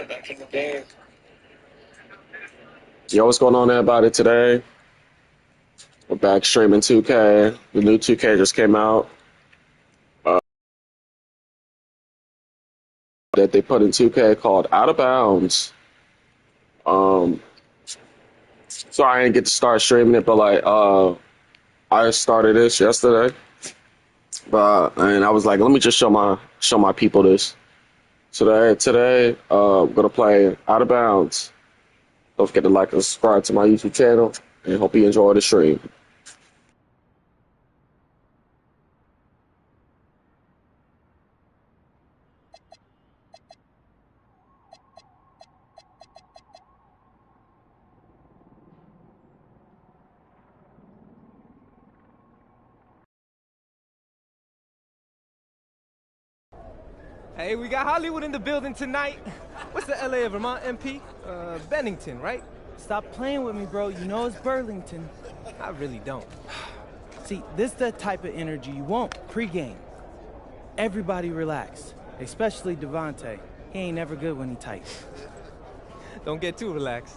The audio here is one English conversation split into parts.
Back in the game. Yo, what's going on everybody today? We're back streaming 2K. The new 2K just came out. That they put in 2K called Out of Bounds. Um, so I didn't get to start streaming it, but I started this yesterday. And I was like, let me just show my people this. Today, I'm gonna play Out of Bounds. Don't forget to like and subscribe to my YouTube channel, and hope you enjoy the stream. Hey, we got Hollywood in the building tonight. What's the LA of Vermont MP? Bennington, right? Stop playing with me, bro. You know it's Burlington. I really don't. See, this the type of energy you want pre-game. Everybody relax, especially Devontae. He ain't never good when he tight. Don't get too relaxed.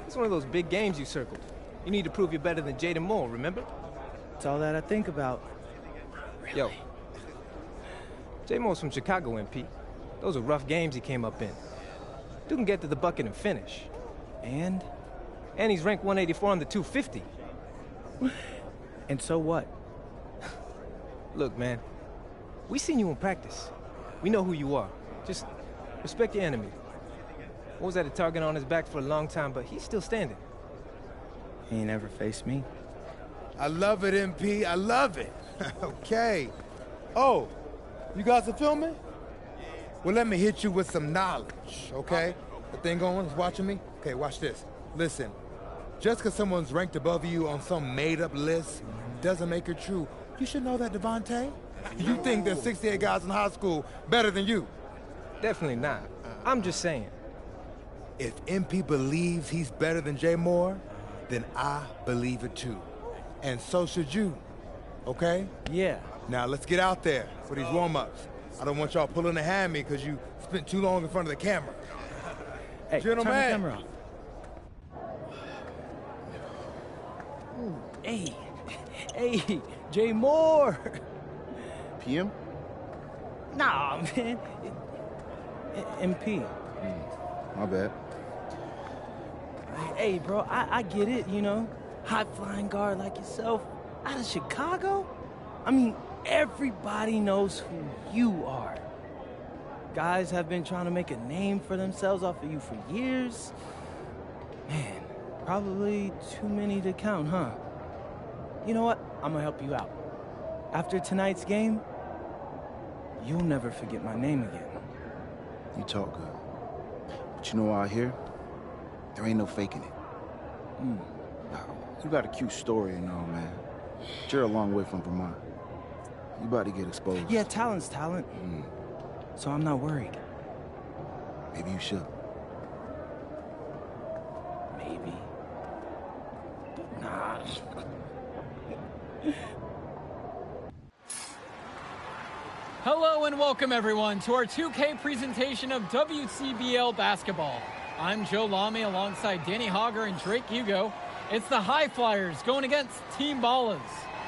It's one of those big games you circled. You need to prove you're better than Jaden Moore, remember? It's all that I think about. Yo. J Moore's from Chicago, MP. Those are rough games he came up in. Dude can get to the bucket and finish. And he's ranked 184 on the 250. And so what? Look, man. We seen you in practice. We know who you are. Just respect your enemy. What was that, a target on his back for a long time, but he's still standing. He ain't ever faced me. I love it, MP. I love it. Okay. Oh, you guys are filming? Well, let me hit you with some knowledge, okay? The thing going is watching me? Okay, watch this. Listen, just because someone's ranked above you on some made-up list doesn't make it true. You should know that, Devontae. You think there's 68 guys in high school better than you? Definitely not. I'm just saying. If MP believes he's better than Jay Moore, then I believe it too. And so should you, okay? Yeah. Now let's get out there for these warm-ups. I don't want y'all pulling a hammy because you spent too long in front of the camera. Hey, Gentlemen. turn the camera on. Hey, hey, Jay Moore. PM? Nah, man. MP. My bad. Hey, bro, I get it, you know. High-flying guard like yourself out of Chicago? I mean, everybody knows who you are. Guys have been trying to make a name for themselves off of you for years. Man, probably too many to count, huh? You know what? I'm gonna help you out. After tonight's game, you'll never forget my name again. You talk good. But you know out here, there ain't no faking it. Now, you got a cute story and all, man. But you're a long way from Vermont. You about to get exposed. Yeah, talent's talent. So I'm not worried. Maybe you should. Maybe. Nah. Hello and welcome everyone to our 2K presentation of WCBL basketball. I'm Joe Lamy alongside Danny Hogger and Drake Hugo. It's the High Flyers going against Team Ballas.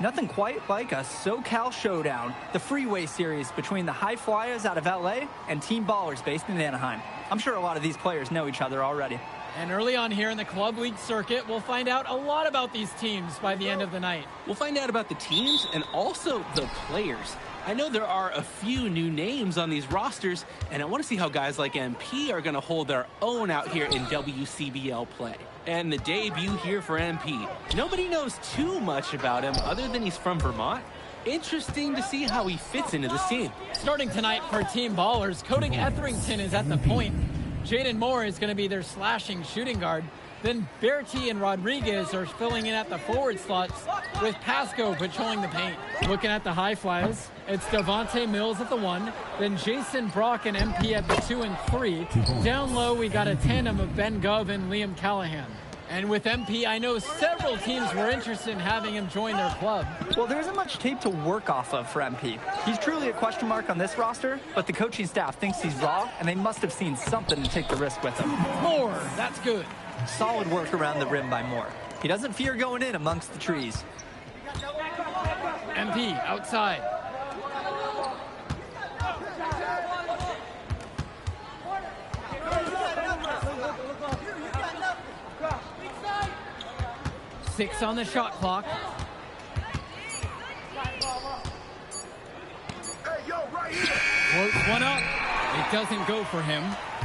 Nothing quite like a SoCal showdown, the freeway series between the High Flyers out of LA and Team Ballers based in Anaheim. I'm sure a lot of these players know each other already. And early on here in the Club League circuit, we'll find out a lot about these teams by the end of the night. We'll find out about the teams and also the players. I know there are a few new names on these rosters, and I want to see how guys like MP are going to hold their own out here in WCBL play. And the debut here for MP. Nobody knows too much about him other than he's from Vermont. Interesting to see how he fits into this team. Starting tonight for Team Ballers, Cody Etherington is at the point. Jaden Moore is going to be their slashing shooting guard. Then Bertie and Rodriguez are filling in at the forward slots with Pasco patrolling the paint. Looking at the High Flyers, it's Devontae Mills at the 1, then Jason Brock and MP at the 2 and 3. Down low, we got a tandem of Ben Gov and Liam Callahan. And with MP, I know several teams were interested in having him join their club. Well, there isn't much tape to work off of for MP. He's truly a question mark on this roster, but the coaching staff thinks he's raw, and they must have seen something to take the risk with him. Moore, that's good. Solid work around the rim by Moore. He doesn't fear going in amongst the trees. MP outside. Six on the shot clock. Floats one up. It doesn't go for him.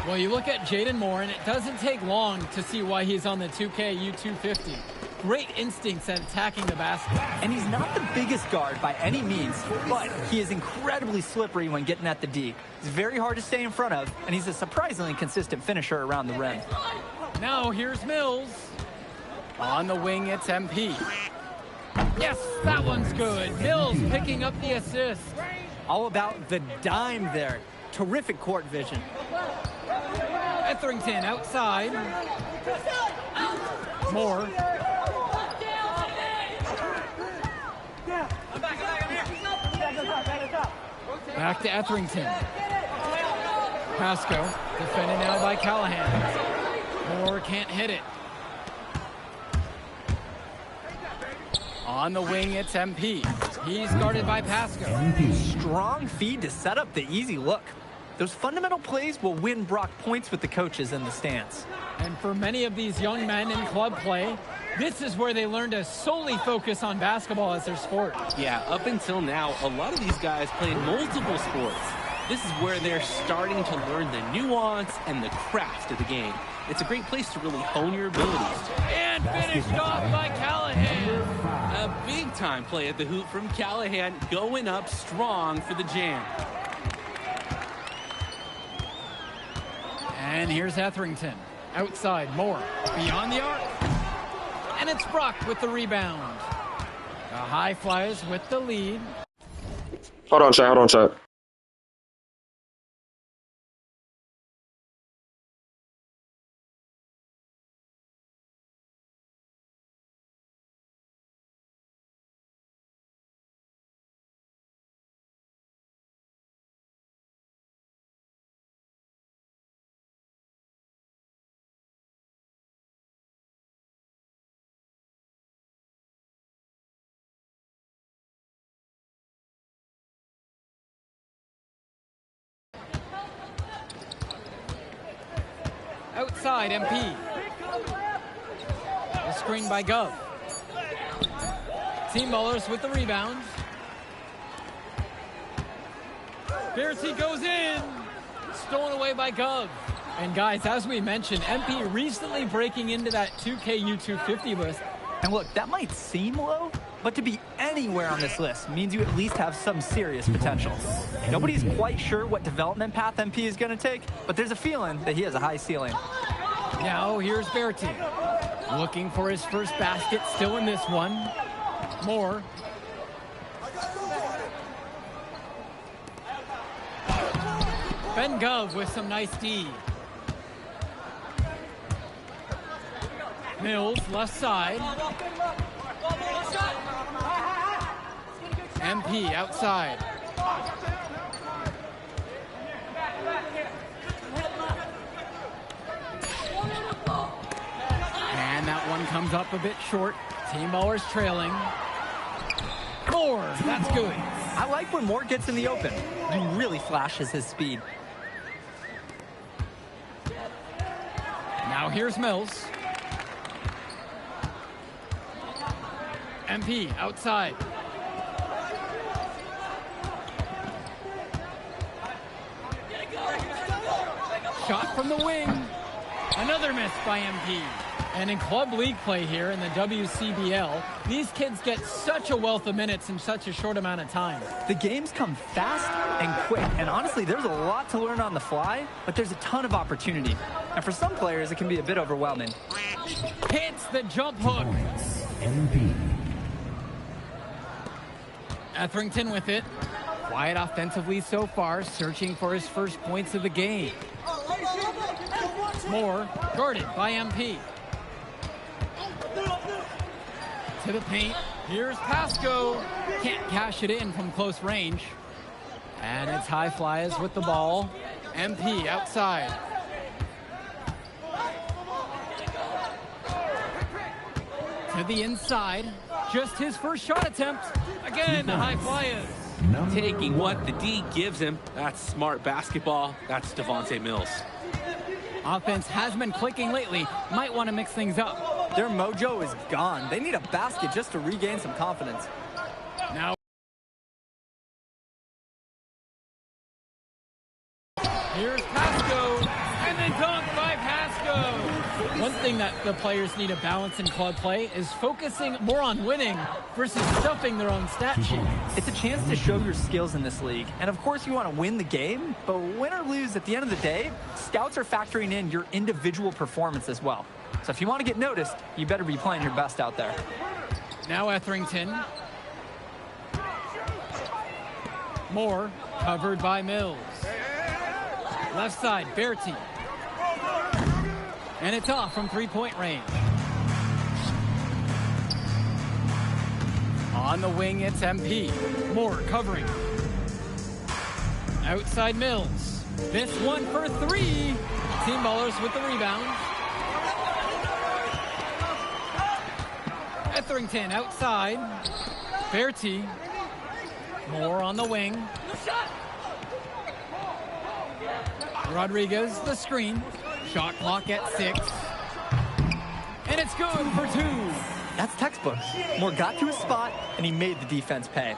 Well, you look at Jaden Moore, and it doesn't take long to see why he's on the 2K U250. Great instincts at attacking the basket. And he's not the biggest guard by any means, but he is incredibly slippery when getting at the D. He's very hard to stay in front of, and he's a surprisingly consistent finisher around the rim. Now here's Mills. On the wing, it's MP. Yes, that one's good. Mills picking up the assist. All about the dime there. Terrific court vision. Etherington outside. Moore. Back to Etherington. Pasco defended now by Callahan. Moore can't hit it. On the wing, it's MP. He's guarded by Pasco. Strong feed to set up the easy look. Those fundamental plays will win Brock points with the coaches in the stands. And for many of these young men in club play, this is where they learn to solely focus on basketball as their sport. Yeah, up until now, a lot of these guys played multiple sports. This is where they're starting to learn the nuance and the craft of the game. It's a great place to really hone your abilities. And finished off by Callahan. A big-time play at the hoop from Callahan, going up strong for the jam. And here's Etherington. Outside, Moore. Beyond the arc. And it's Brock with the rebound. The High Flyers with the lead. Hold on, chat. Outside, MP. The screen by Gov. Team Ballers with the rebound. Bearty goes in. Stolen away by Gov. And guys, as we mentioned, MP recently breaking into that 2K U250 list. And look, that might seem low, but to be anywhere on this list means you at least have some serious potential. Nobody's quite sure what development path MP is going to take, but there's a feeling that he has a high ceiling. Now here's Bearty. Looking for his first basket, still in this one. Moore. Ben Gov with some nice D. Mills, left side. MP outside. And that one comes up a bit short. Team Ballers trailing. Moore, that's good. I like when Moore gets in the open. He really flashes his speed. Now here's Mills. MP outside. Shot from the wing. Another miss by MP. And in club league play here in the WCBL, these kids get such a wealth of minutes in such a short amount of time. The games come fast and quick, and honestly, there's a lot to learn on the fly, but there's a ton of opportunity. And for some players, it can be a bit overwhelming. Hits the jump hook. Etherington with it. Quiet offensively so far, searching for his first points of the game. Moore, guarded by MP. To the paint. Here's Pasco. Can't cash it in from close range. And it's High Flyers with the ball. MP outside. To the inside. Just his first shot attempt. Again, the High Flyers. Taking what the D gives him. That's smart basketball. That's Devontae Mills. Offense has been clicking lately. Might want to mix things up. Their mojo is gone. They need a basket just to regain some confidence. Now, here's Pasco, and then dunked by Pasco. One thing that the players need to balance in club play is focusing more on winning versus stuffing their own stat sheet. It's a chance to show your skills in this league. And of course you want to win the game, but win or lose, at the end of the day, scouts are factoring in your individual performance as well. So if you want to get noticed, you better be playing your best out there. Now Etherington. Moore, covered by Mills. Left side, Bertie. And it's off from three-point range. On the wing, it's MP. Moore covering. Outside Mills. This one for three. Team Ballers with the rebound. Etherington outside. Bertie. Moore on the wing. Rodriguez, the screen. Shot clock at 6. And it's good for 2. That's textbook. Moore got to his spot, and he made the defense pay.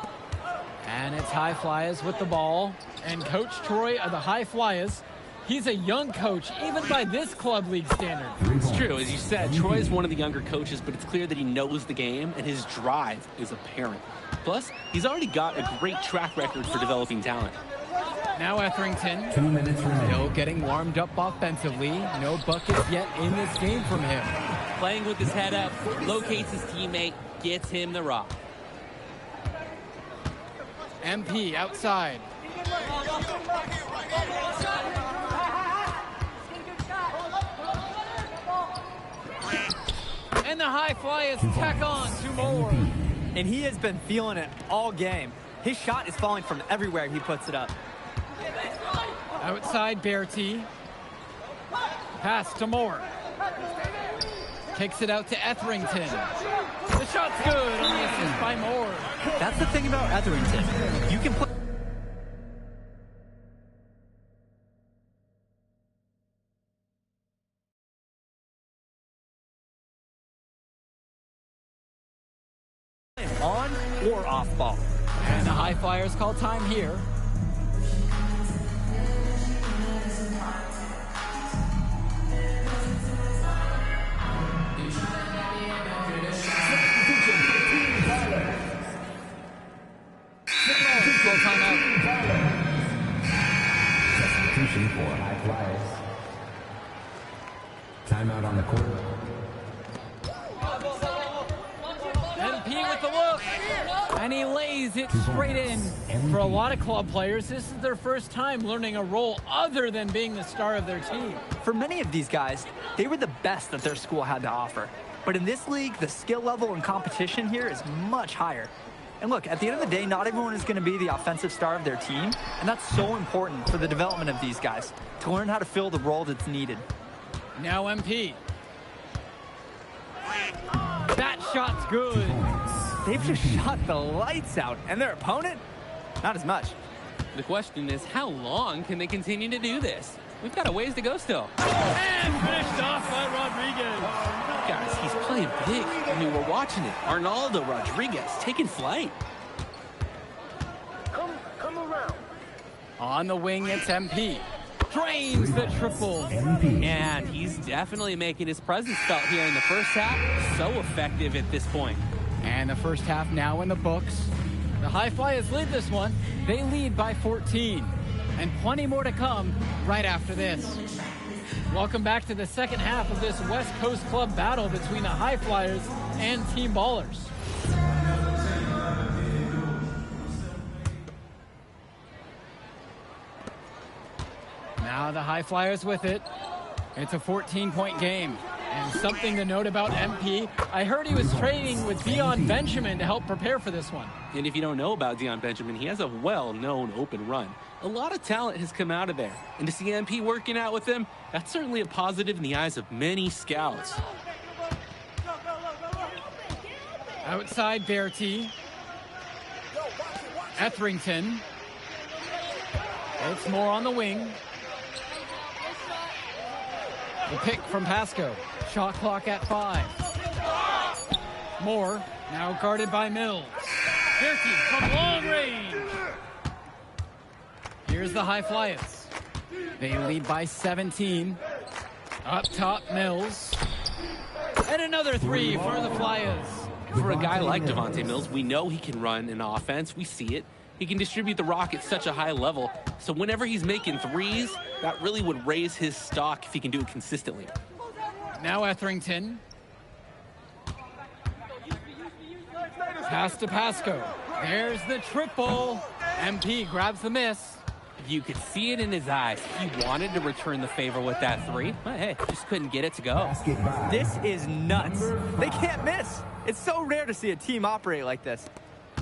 And it's High Flyers with the ball. And Coach Troy of the High Flyers, he's a young coach, even by this club league standard. It's true. As you said, Troy is one of the younger coaches, but it's clear that he knows the game, and his drive is apparent. Plus, he's already got a great track record for developing talent. Now Etherington, 2 minutes remaining. still getting warmed up offensively. No buckets yet in this game from him. Playing with his head up, locates his teammate, gets him the rock. MP outside. And the High Flyers tack on 2 more. And he has been feeling it all game. His shot is falling from everywhere he puts it up. Outside Bertie. Pass to Moore. Kicks it out to Etherington. The shot's good on the assist by Moore. That's the thing about Etherington. You can play on or off ball. And the High Flyers call time here. Substitution for High Flyers. Timeout on the court. MP with the look. And he lays it straight in. For a lot of club players, this is their first time learning a role other than being the star of their team. For many of these guys, they were the best that their school had to offer. But in this league, the skill level and competition here is much higher. And look, at the end of the day, not everyone is going to be the offensive star of their team, and that's so important for the development of these guys, to learn how to fill the role that's needed. Now MP. That shot's good. They've just shot the lights out, and their opponent, not as much. The question is, how long can they continue to do this? We've got a ways to go still. And finished off by Rodriguez. Guys, he's playing big. I mean, we're watching it. Arnaldo Rodriguez taking flight. Come around. On the wing, it's MP. Drains the triple. MP. And he's definitely making his presence felt here in the first half. So effective at this point. And the first half now in the books. The High Flyers lead this one. They lead by 14. And plenty more to come right after this. Welcome back to the second half of this West Coast Club battle between the High Flyers and Team Ballers. Now the High Flyers with it. It's a 14-point game. And something to note about MP, I heard he was training with Dion Benjamin to help prepare for this one. And if you don't know about Dion Benjamin, he has a well-known open run. A lot of talent has come out of there. And to see MP working out with him, that's certainly a positive in the eyes of many scouts. Outside Bertie. Etherington. It's Moore on the wing. The pick from Pasco. Shot clock at 5. Moore now guarded by Mills. Bertie from long range. Here's the High Flyers. They lead by 17. Up top, Mills. And another 3 for the Flyers. For a guy like Devontae Mills, we know he can run an offense. We see it. He can distribute the rock at such a high level. So whenever he's making threes, that really would raise his stock if he can do it consistently. Now Etherington. Pass to Pasco. There's the triple. MP grabs the miss. You could see it in his eyes. He wanted to return the favor with that 3. But hey, just couldn't get it to go. This is nuts. They can't miss. It's so rare to see a team operate like this.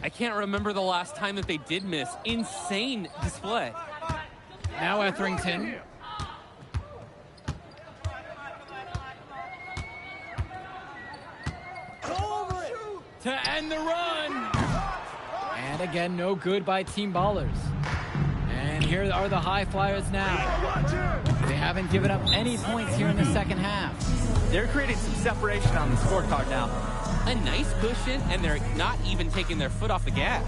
I can't remember the last time that they did miss. Insane display. Now Etherington. To end the run. And again, no good by Team Ballers. And here are the High Flyers now. They haven't given up any points here in the second half. They're creating some separation on the scorecard now. A nice cushion, and they're not even taking their foot off the gas.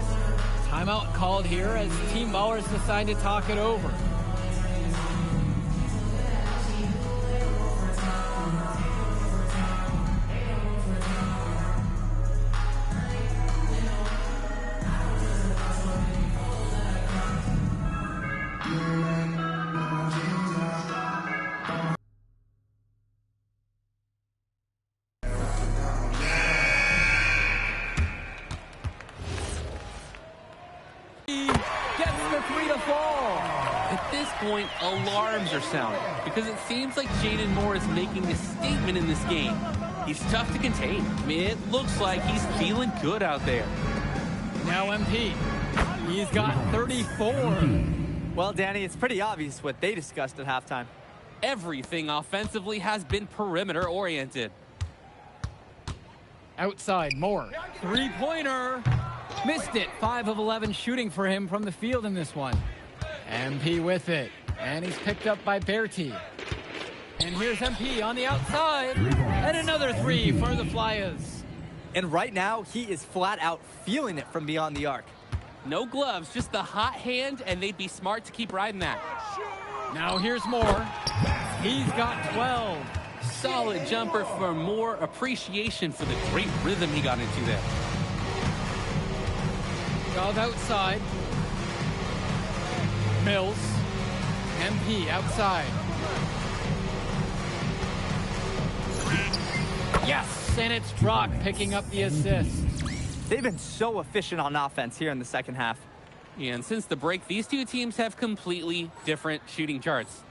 Timeout called here as Team Ballers decide to talk it over. At this point, alarms are sounding because it seems like Jaden Moore is making a statement in this game. He's tough to contain. I mean, it looks like he's feeling good out there. Now MP. He's got 34. Well, Danny, it's pretty obvious what they discussed at halftime. Everything offensively has been perimeter oriented. Outside, Moore. Three-pointer. Missed it. 5 of 11 shooting for him from the field in this one. MP with it. And he's picked up by Bertie. And here's MP on the outside. And another 3 for the Flyers. And right now, he is flat out feeling it from beyond the arc. No gloves, just the hot hand, and they'd be smart to keep riding that. Now here's Moore. He's got 12. Solid jumper for more appreciation for the great rhythm he got into there. Dove outside. Mills. MP outside. Yes, and it's Brock picking up the assist. They've been so efficient on offense here in the second half. Yeah, and since the break, these two teams have completely different shooting charts.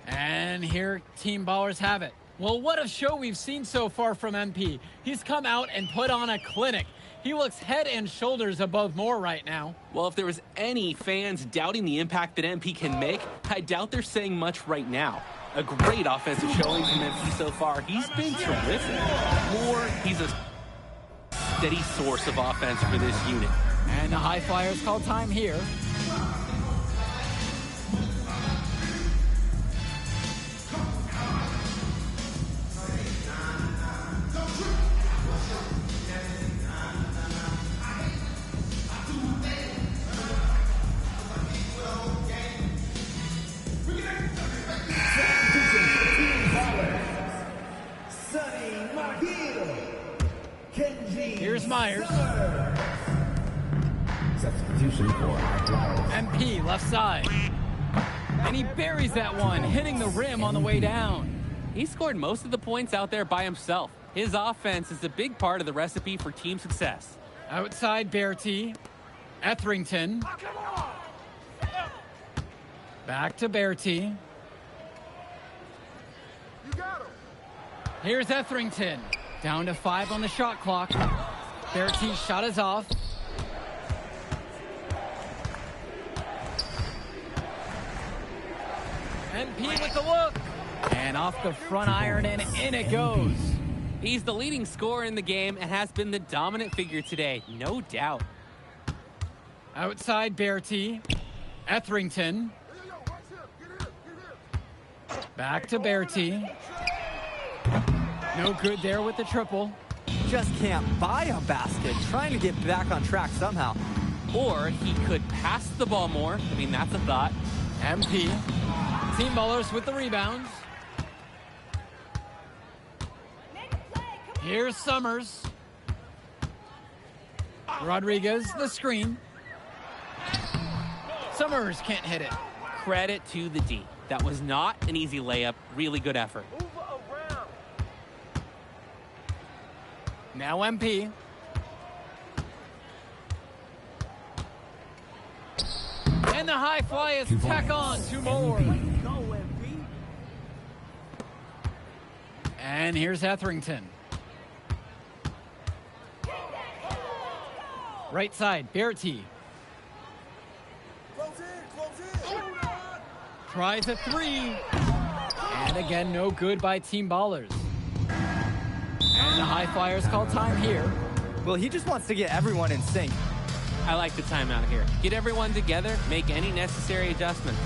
And here Team Ballers have it. Well, what a show we've seen so far from MP. He's come out and put on a clinic. He looks head and shoulders above Moore right now. Well, if there was any fans doubting the impact that MP can make, I doubt they're saying much right now. A great offensive showing from MP so far. He's been terrific. Moore, he's a steady source of offense for this unit. And the High Flyers call time here. Here's Myers. Substitution for MP left side. And he buries that one, hitting the rim on the way down. He scored most of the points out there by himself. His offense is a big part of the recipe for team success. Outside Bertie. Etherington. Back to Bertie. Here's Etherington. Down to 5 on the shot clock. Bertie's shot is off. MP with the look. And off the front iron and in it goes. He's the leading scorer in the game and has been the dominant figure today, no doubt. Outside Bertie. Etherington. Back to Bertie. No good there with the triple. Just can't buy a basket. Trying to get back on track somehow. Or he could pass the ball more. I mean, that's a thought. MP. Team Ballers with the rebounds. Here's Summers. Rodriguez, the screen. Summers can't hit it. Credit to the D. That was not an easy layup. Really good effort. Now MP. And the high fly is tack on 2 more. And here's Etherington. Right side, Bertie. Tries a 3. And again, no good by Team Ballers. And the high flyers call time here. Well, he just wants to get everyone in sync. I like the timeout here. Get everyone together, make any necessary adjustments.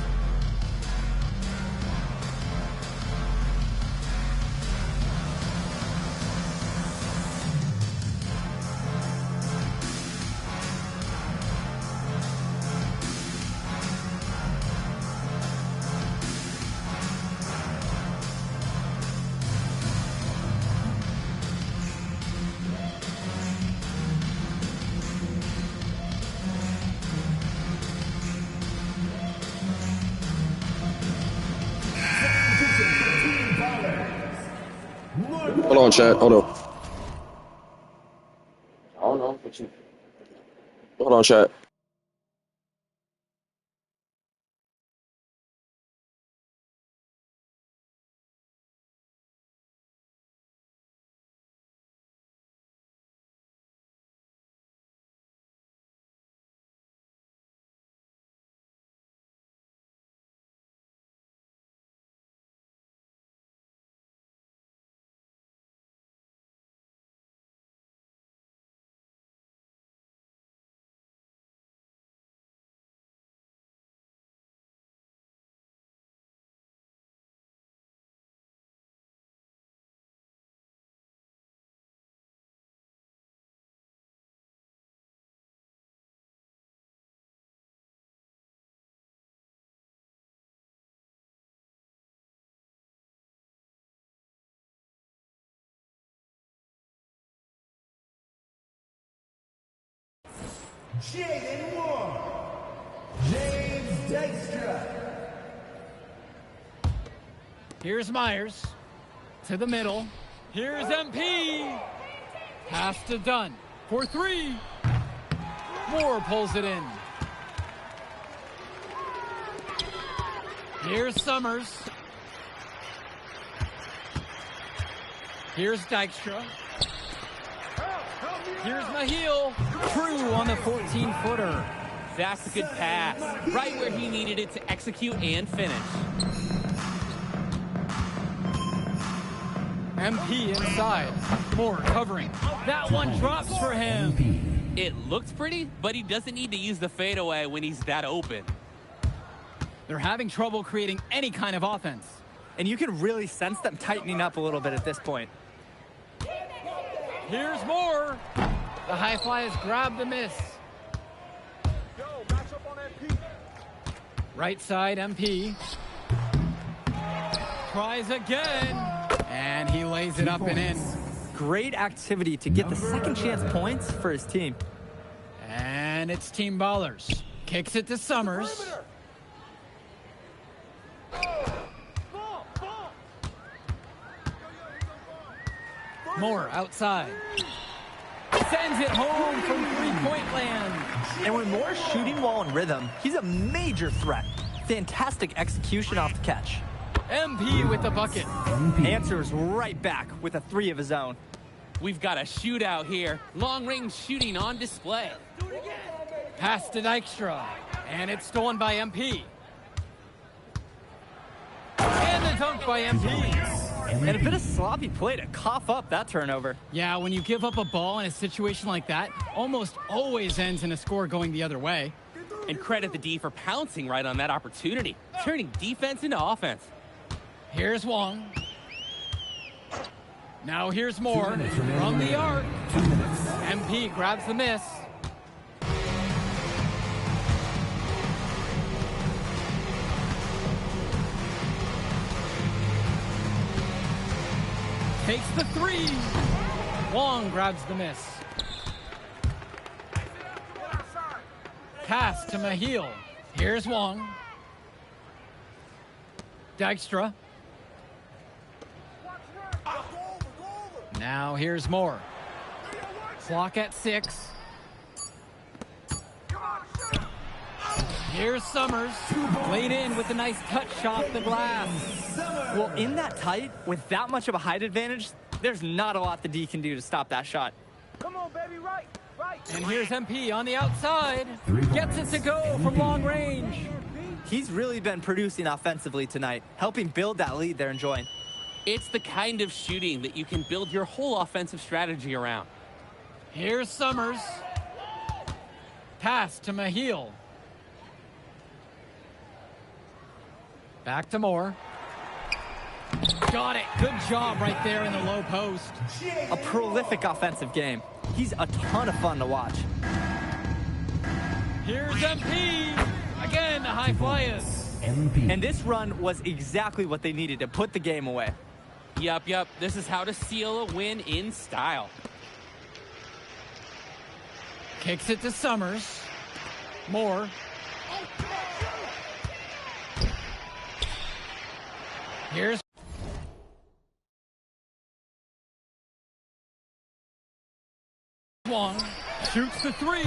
Hold on, chat. Hold on. I don't know. What you... Hold on, chat. Jaden Moore. James Dykstra. Here's Myers. To the middle. Here's MP. Pass to Dunn. For 3. Moore pulls it in. Here's Summers. Here's Dykstra. Here's Mahil. True on the 14-footer. That's a good pass. Right where he needed it to execute and finish. MP inside. Moore covering. That one drops for him. It looks pretty, but he doesn't need to use the fadeaway when he's that open. They're having trouble creating any kind of offense. And you can really sense them tightening up a little bit at this point. Here's Moore. The high fly has grabbed the miss. Right side, MP. Tries again. And he lays it up and in. Great activity to get the second chance points for his team. And it's Team Ballers. Kicks it to Summers. Moore outside. Sends it home from three-point land. And when Moore's shooting while in rhythm, he's a major threat. Fantastic execution off the catch. MP with the bucket. Answers right back with a 3 of his own. We've got a shootout here. Long-range shooting on display. Pass to Dykstra, and it's stolen by MP. And the dunk by MP. And a bit of sloppy play to cough up that turnover. Yeah, when you give up a ball in a situation like that, almost always ends in a score going the other way. And credit the D for pouncing right on that opportunity, turning defense into offense. Here's Wong. Now here's Moore from the arc. MP grabs the miss. Takes the 3. Wong grabs the miss. Pass to Mahil. Here's Wong. Dykstra. Now here's Moore. Clock at 6. Here's Summers. Laid in with a nice touch off the glass. Well, in that tight, with that much of a height advantage, there's not a lot the D can do to stop that shot. Come on, baby, right. And here's MP on the outside. Gets it to go from long range. He's really been producing offensively tonight, helping build that lead they're enjoying. It's the kind of shooting that you can build your whole offensive strategy around. Here's Summers. Pass to Mahil. Back to Moore. Got it. Good job right there in the low post. A prolific offensive game. He's a ton of fun to watch. Here's MP. Again, the high flyers. And this run was exactly what they needed to put the game away. Yup. This is how to seal a win in style. Kicks it to Summers. Moore. Here's Wong. Shoots the 3.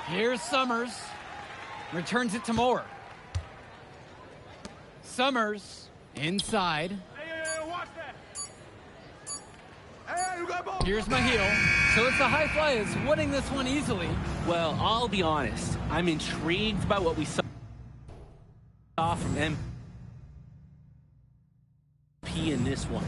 Here's Summers. Returns it to Moore. Summers inside. Here's Mahil. So it's the high flyers winning this one easily. Well, I'll be honest. I'm intrigued by what we saw from MP in this one.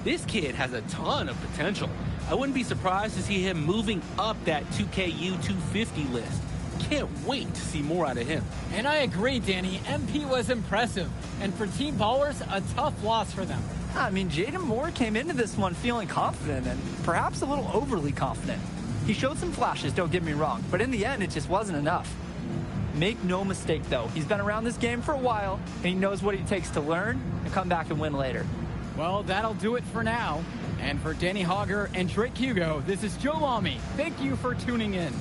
This kid has a ton of potential. I wouldn't be surprised to see him moving up that 2KU 250 list. Can't wait to see more out of him. And I agree, Danny. MP was impressive. And for Team Ballers, a tough loss for them. I mean, Jaden Moore came into this one feeling confident and perhaps a little overly confident. He showed some flashes, don't get me wrong, but in the end, it just wasn't enough. Make no mistake, though, he's been around this game for a while, and he knows what it takes to learn and come back and win later. Well, that'll do it for now. And for Danny Hogger and Drake Hugo, this is Joe Lamy. Thank you for tuning in.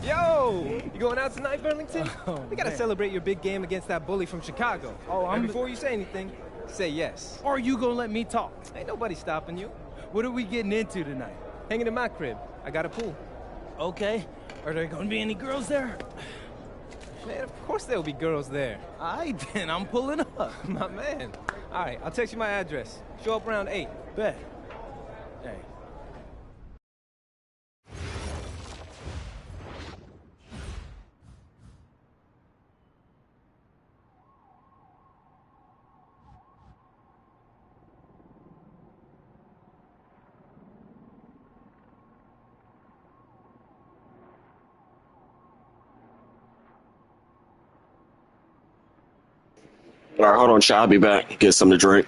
Yo, you going out tonight, Burlington? We gotta celebrate your big game against that bully from Chicago. And before you say anything, say yes. Or you gonna let me talk? Ain't nobody stopping you. What are we getting into tonight? Hanging in my crib. I got a pool. Okay. Are there gonna be any girls there? Man, of course there'll be girls there. All right, then. I'm pulling up. My man. All right, I'll text you my address. Show up around 8. Bet. Hey. All right, hold on, chat. I'll be back. Get something to drink.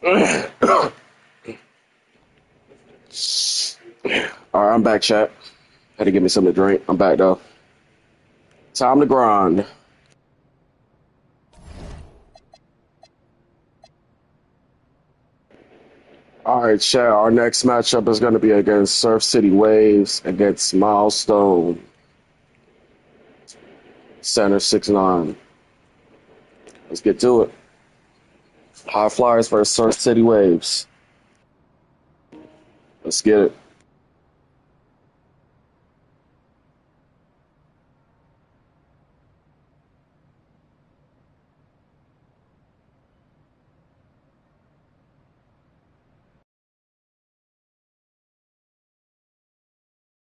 All right, I'm back, chat. Had to give me something to drink. I'm back though. Time to grind. All right, chat. Our next matchup is going to be against Surf City Waves against Milestone. Center 6'9". Let's get to it. High Flyers versus Surf City Waves. Let's get it.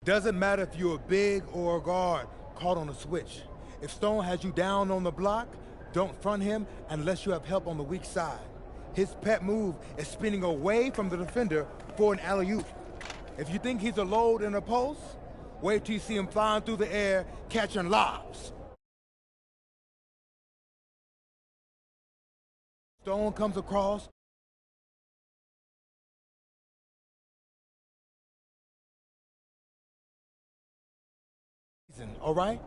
Doesn't matter if you're a big or a guard caught on a switch. If Stone has you down on the block, don't front him unless you have help on the weak side. His pet move is spinning away from the defender for an alley-oop. If you think he's a load in a post, wait till you see him flying through the air, catching lobs. Stone comes across. All right?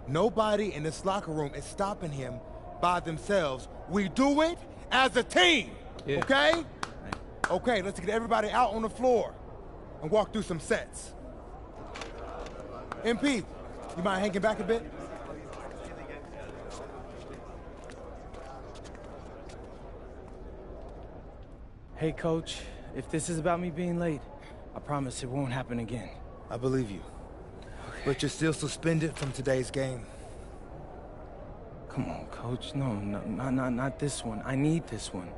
Nobody in this locker room is stopping him by themselves. We do it as a team, okay? Okay, let's get everybody out on the floor and walk through some sets. MP, you mind hanging back a bit? Hey, Coach, if this is about me being late, I promise it won't happen again. I believe you. But you're still suspended from today's game. Come on, Coach. No, not this one. I need this one.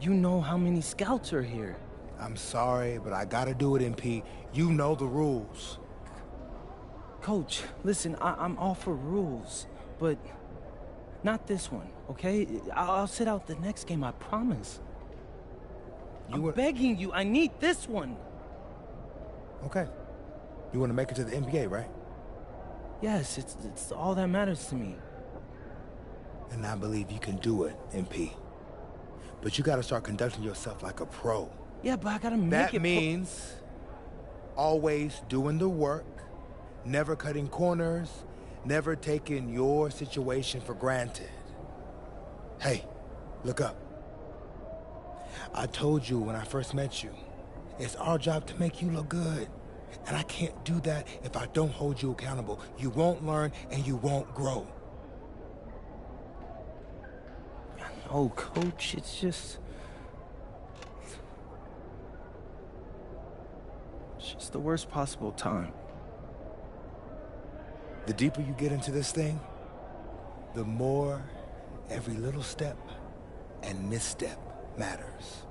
You know how many scouts are here. I'm sorry, but I gotta do it, MP. You know the rules. Coach, listen, I'm all for rules, but not this one, okay? I'll sit out the next game, I promise. I'm begging you, I need this one. Okay. You want to make it to the NBA, right? Yes, it's all that matters to me. And I believe you can do it, MP. But you gotta start conducting yourself like a pro. Yeah, but I gotta make it. That means always doing the work, never cutting corners, never taking your situation for granted. Hey, look up. I told you when I first met you, it's our job to make you look good. And I can't do that if I don't hold you accountable. You won't learn and you won't grow. Oh, Coach, it's just the worst possible time. The deeper you get into this thing, the more every little step and misstep matters.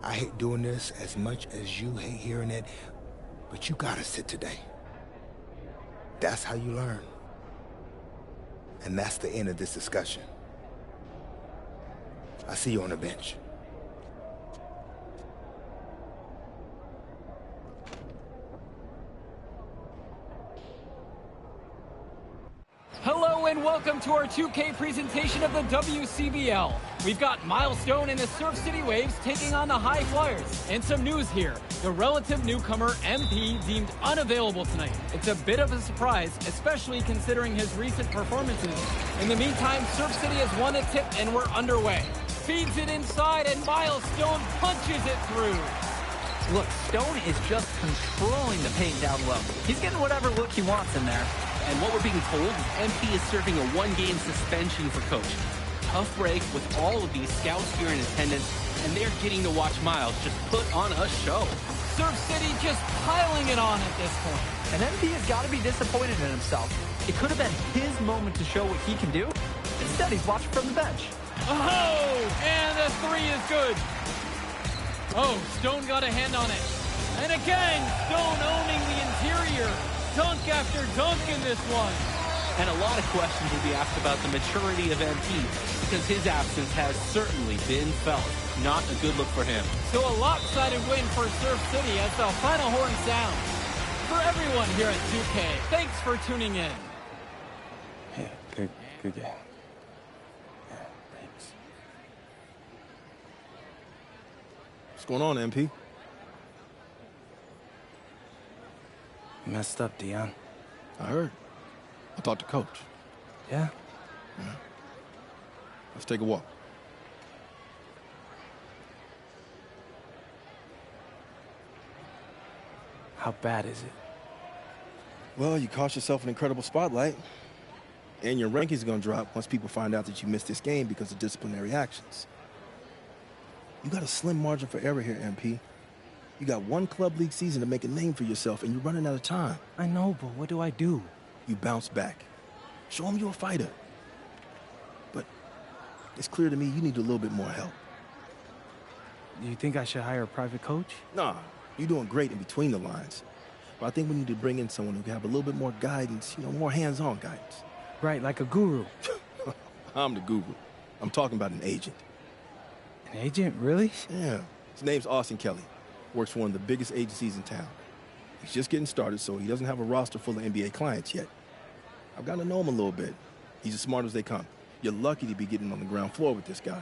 I hate doing this as much as you hate hearing it, but you gotta sit today. That's how you learn. And that's the end of this discussion. I see you on the bench. Hello and welcome to our 2K presentation of the WCBL. We've got Milestone and the Surf City Waves taking on the High Flyers. And some news here. The relative newcomer, MP, deemed unavailable tonight. It's a bit of a surprise, especially considering his recent performances. In the meantime, Surf City has won a tip and we're underway. Feeds it inside and Milestone punches it through. Look, Stone is just controlling the paint down low. He's getting whatever look he wants in there. And what we're being told is MP is serving a one-game suspension for Coach. Tough break with all of these scouts here in attendance, and they're getting to watch Miles just put on a show. Surf City just piling it on at this point. And MP has got to be disappointed in himself. It could have been his moment to show what he can do. Instead, he's watching from the bench. Oh, and the three is good. Oh, Stone got a hand on it. And again, Stone owning the interior. Dunk after dunk in this one. And a lot of questions will be asked about the maturity of MP, because his absence has certainly been felt. Not a good look for him. So a lopsided win for Surf City as the final horn sounds. For everyone here at 2K, thanks for tuning in. Yeah, good game. Yeah, thanks. What's going on, MP? Messed up, Dion. I heard. I talked to Coach. Yeah? Yeah. Let's take a walk. How bad is it? Well, you cost yourself an incredible spotlight. And your rankings are going to drop once people find out that you missed this game because of disciplinary actions. You got a slim margin for error here, MP. You got one club league season to make a name for yourself, and you're running out of time. I know, but what do I do? You bounce back. Show them you're a fighter. But it's clear to me you need a little bit more help. Do you think I should hire a private coach? Nah, you're doing great in between the lines. But I think we need to bring in someone who can have a little bit more guidance, more hands-on guidance. Right, like a guru. I'm the guru. I'm talking about an agent. An agent, really? Yeah. His name's Austin Kelly. Works for one of the biggest agencies in town. He's just getting started, so he doesn't have a roster full of NBA clients yet. I've gotten to know him a little bit. He's as smart as they come. You're lucky to be getting on the ground floor with this guy.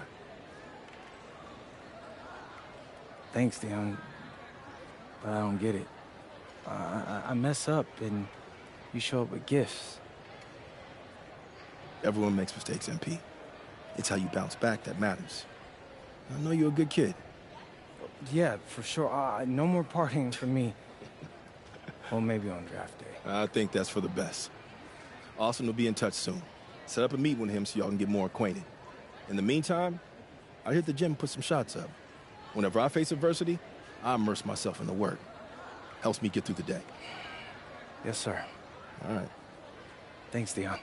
Thanks, Dion. But I don't get it. I mess up, and you show up with gifts. Everyone makes mistakes, MP. It's how you bounce back that matters. I know you're a good kid. Yeah, for sure. No more partying for me. Well, maybe on draft day. I think that's for the best. Austin will be in touch soon. Set up a meet with him so y'all can get more acquainted. In the meantime, I hit the gym and put some shots up. Whenever I face adversity, I immerse myself in the work. Helps me get through the day. Yes, sir. All right. Thanks, Dion.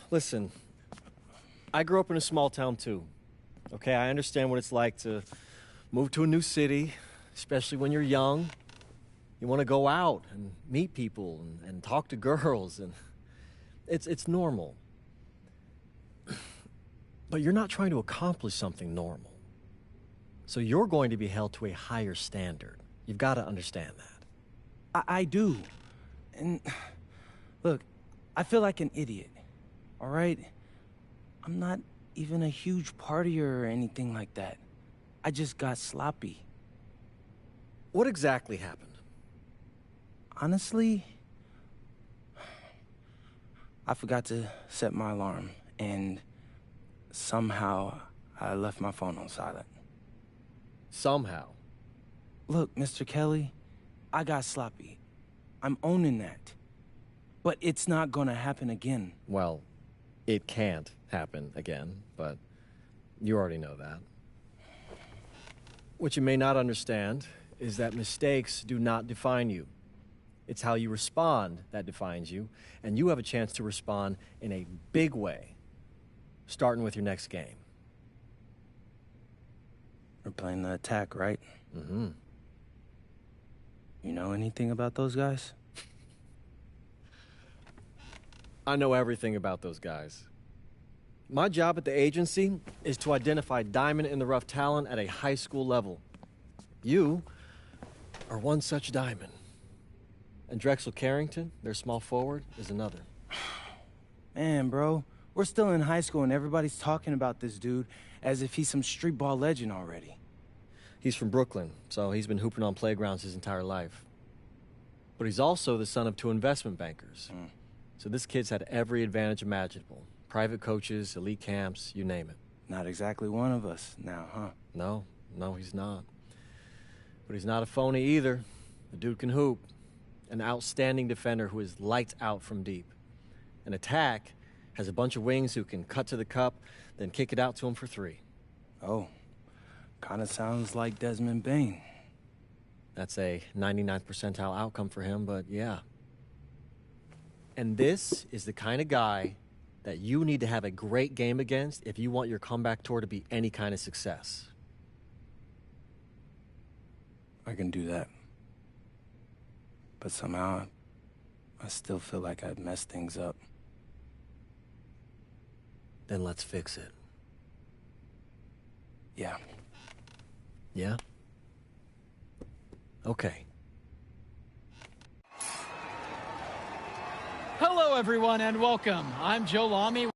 Listen, I grew up in a small town too. Okay, I understand what it's like to move to a new city, especially when you're young. You want to go out and meet people and talk to girls, and it's normal. But you're not trying to accomplish something normal. So you're going to be held to a higher standard. You've got to understand that. I do. And look, I feel like an idiot. All right? I'm not even a huge partier or anything like that. I just got sloppy. What exactly happened? Honestly, I forgot to set my alarm, and somehow I left my phone on silent. Somehow? Look, Mr. Kelly, I got sloppy. I'm owning that. But it's not gonna happen again. Well, it can't happen again, but you already know that. What you may not understand is that mistakes do not define you. It's how you respond that defines you, and you have a chance to respond in a big way, starting with your next game. We're playing the attack, right? Mm-hmm. You know anything about those guys? I know everything about those guys. My job at the agency is to identify diamond-in-the-rough talent at a high school level. You are one such diamond. And Drexel Carrington, their small forward, is another. Man, bro, we're still in high school and everybody's talking about this dude as if he's some street ball legend already. He's from Brooklyn, so he's been hooping on playgrounds his entire life. But he's also the son of two investment bankers. So this kid's had every advantage imaginable. Private coaches, elite camps, you name it. Not exactly one of us now, huh? No, he's not. But he's not a phony either. The dude can hoop. An outstanding defender who is lights out from deep. An attack has a bunch of wings who can cut to the cup, then kick it out to him for three. Oh, kind of sounds like Desmond Bain. That's a 99th percentile outcome for him, but yeah. And this is the kind of guy that you need to have a great game against if you want your comeback tour to be any kind of success. I can do that. But somehow, I still feel like I've messed things up. Then let's fix it. Yeah. Yeah? Okay. Hello, everyone, and welcome. I'm Joe Lamy.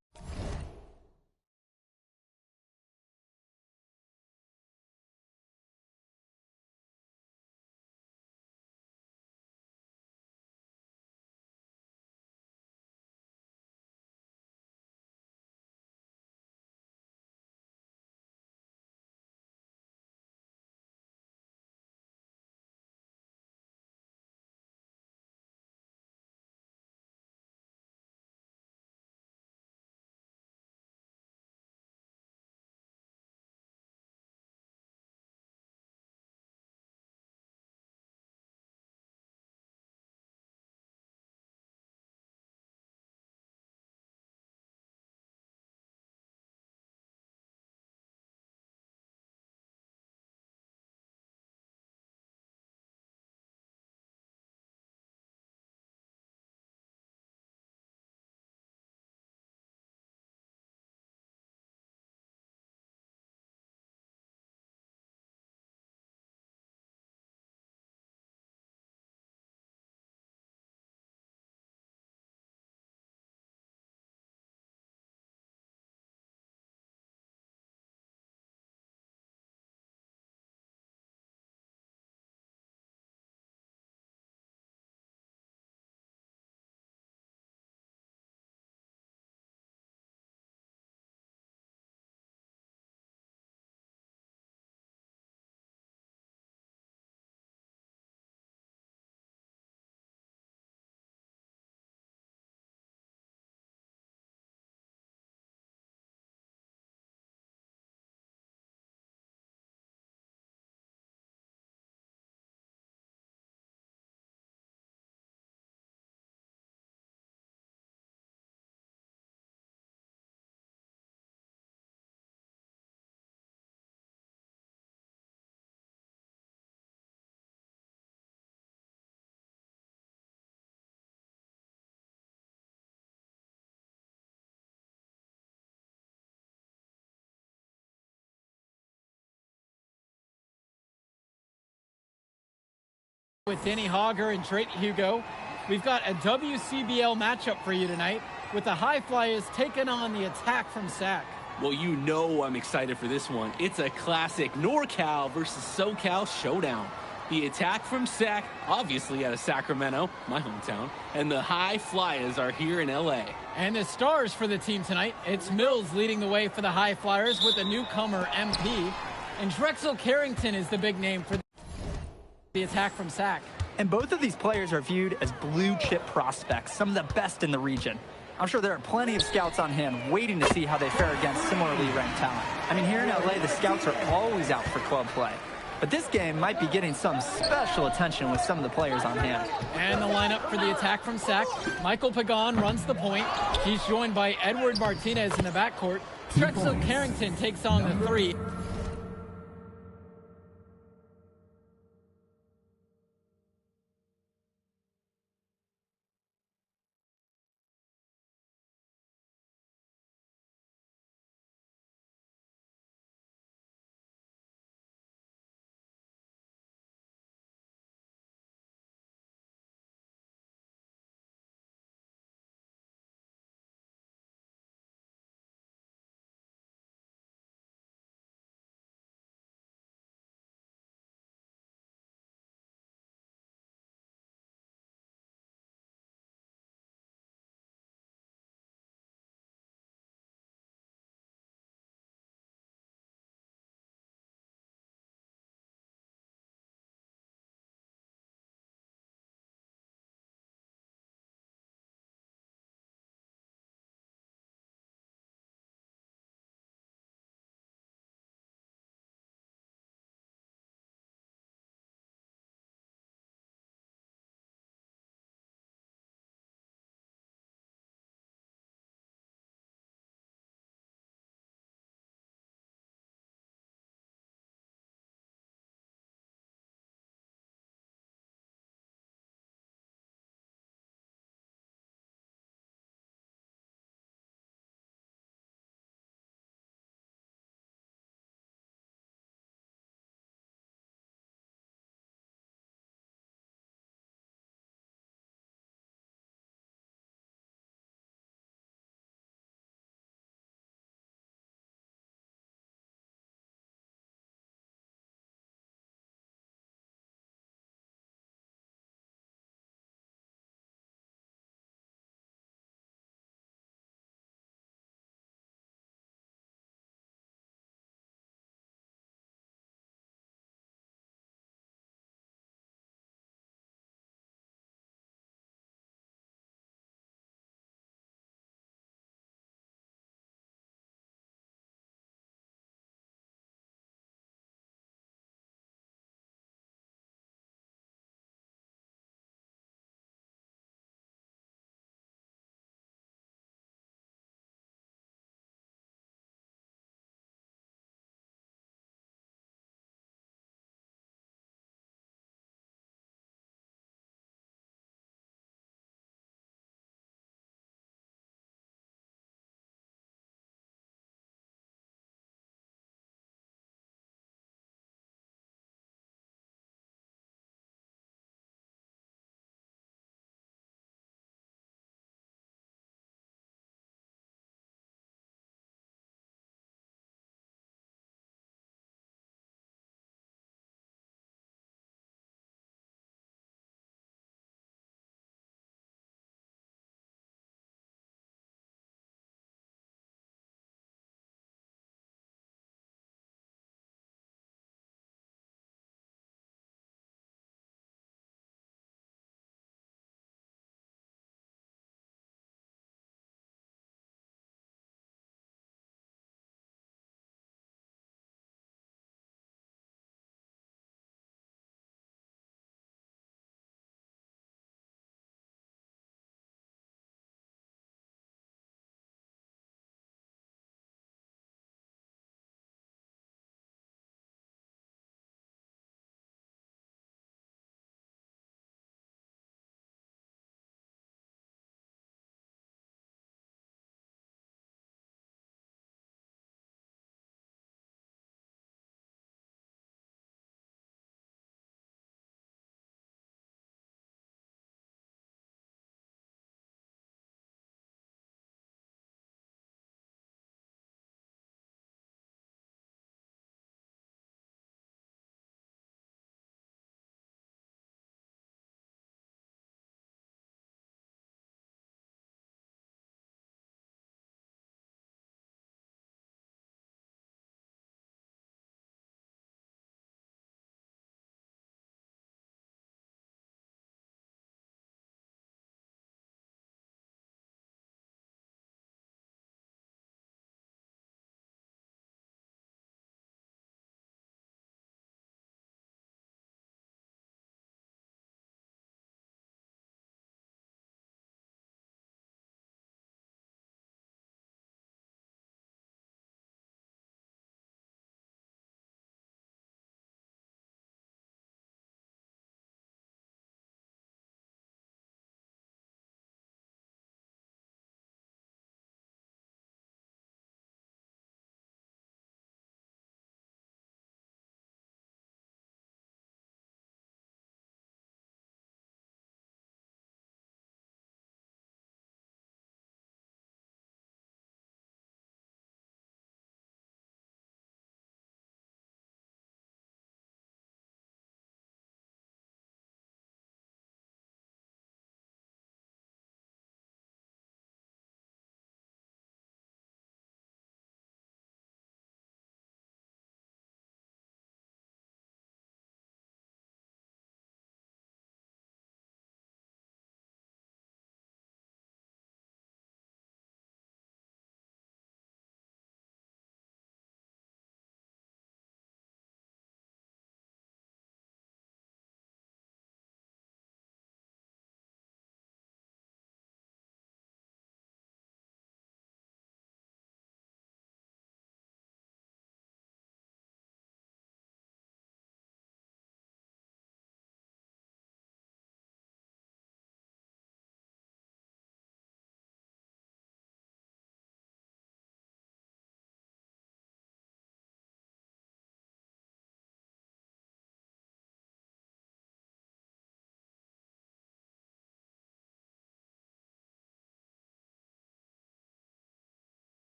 With Danny Hogger and Drake Hugo, we've got a WCBL matchup for you tonight with the High Flyers taking on the Attack from SAC. Well, you know I'm excited for this one. It's a classic NorCal versus SoCal showdown. The Attack from SAC, obviously out of Sacramento, my hometown, and the High Flyers are here in LA. And the stars for the team tonight, it's Mills leading the way for the High Flyers with the newcomer MP, and Drexel Carrington is the big name for the Attack from SAC. And both of these players are viewed as blue-chip prospects, some of the best in the region. I'm sure there are plenty of scouts on hand waiting to see how they fare against similarly ranked talent. I mean, here in LA, the scouts are always out for club play. But this game might be getting some special attention with some of the players on hand. And the lineup for the Attack from SAC. Michael Pagan runs the point. He's joined by Edward Martinez in the backcourt. Drexel Carrington takes on the three.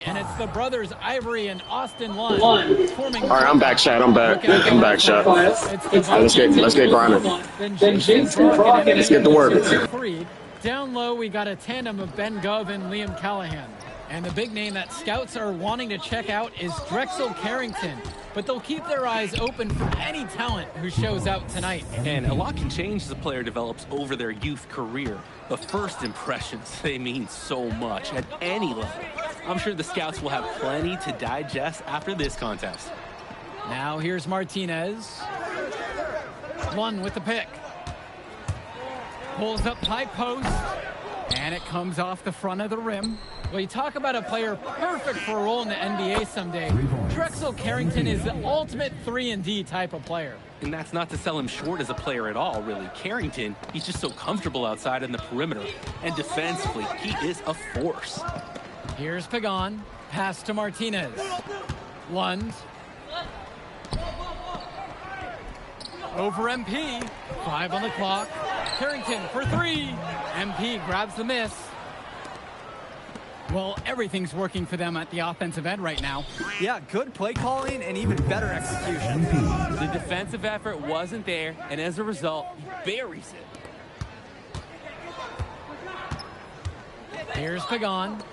And it's the brothers Ivory and Austin Lund forming. All right, I'm back, chat. I'm back. I'm back, chat. All right, let's get grinding. Then Jason Brock and Let's get to work. Three. Down low, we got a tandem of Ben Gov and Liam Callahan. And the big name that scouts are wanting to check out is Drexel Carrington. But they'll keep their eyes open for any talent who shows out tonight. And a lot can change as a player develops over their youth career. But first impressions, they mean so much at any level. I'm sure the scouts will have plenty to digest after this contest. Now here's Martinez. One with the pick. Pulls up high post. And it comes off the front of the rim. Well, you talk about a player perfect for a role in the NBA someday. Drexel Carrington is the ultimate 3-and-D type of player. And that's not to sell him short as a player at all, really. Carrington, he's just so comfortable outside in the perimeter. And defensively, he is a force. Here's Pagan. Pass to Martinez. Lund. Over MP. 5 on the clock. Carrington for 3. MP grabs the miss. Well, everything's working for them at the offensive end right now. Yeah, good play calling and even better execution. The defensive effort wasn't there, and as a result, he buries it. Here's Pagan.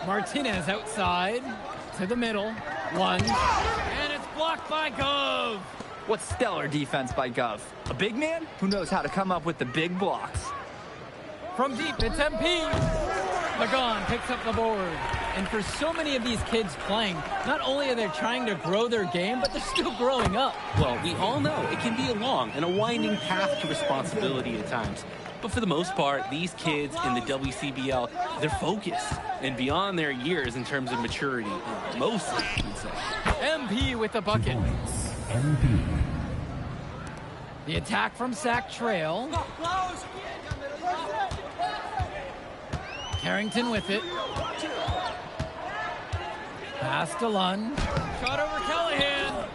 Martinez outside to the middle. Lunge. And it's blocked by Gov. What stellar defense by Gov. A big man who knows how to come up with the big blocks. From deep, it's MP. Pagan picks up the board. And for so many of these kids playing, not only are they trying to grow their game, but they're still growing up. Well, we all know it can be a long and a winding path to responsibility at times. But for the most part, these kids in the WCBL, they're focused and beyond their years in terms of maturity. Mostly, you'd say. MP with the bucket. The attack from Sack Trail. Carrington with it. Pass to Lund. Shot over Callahan.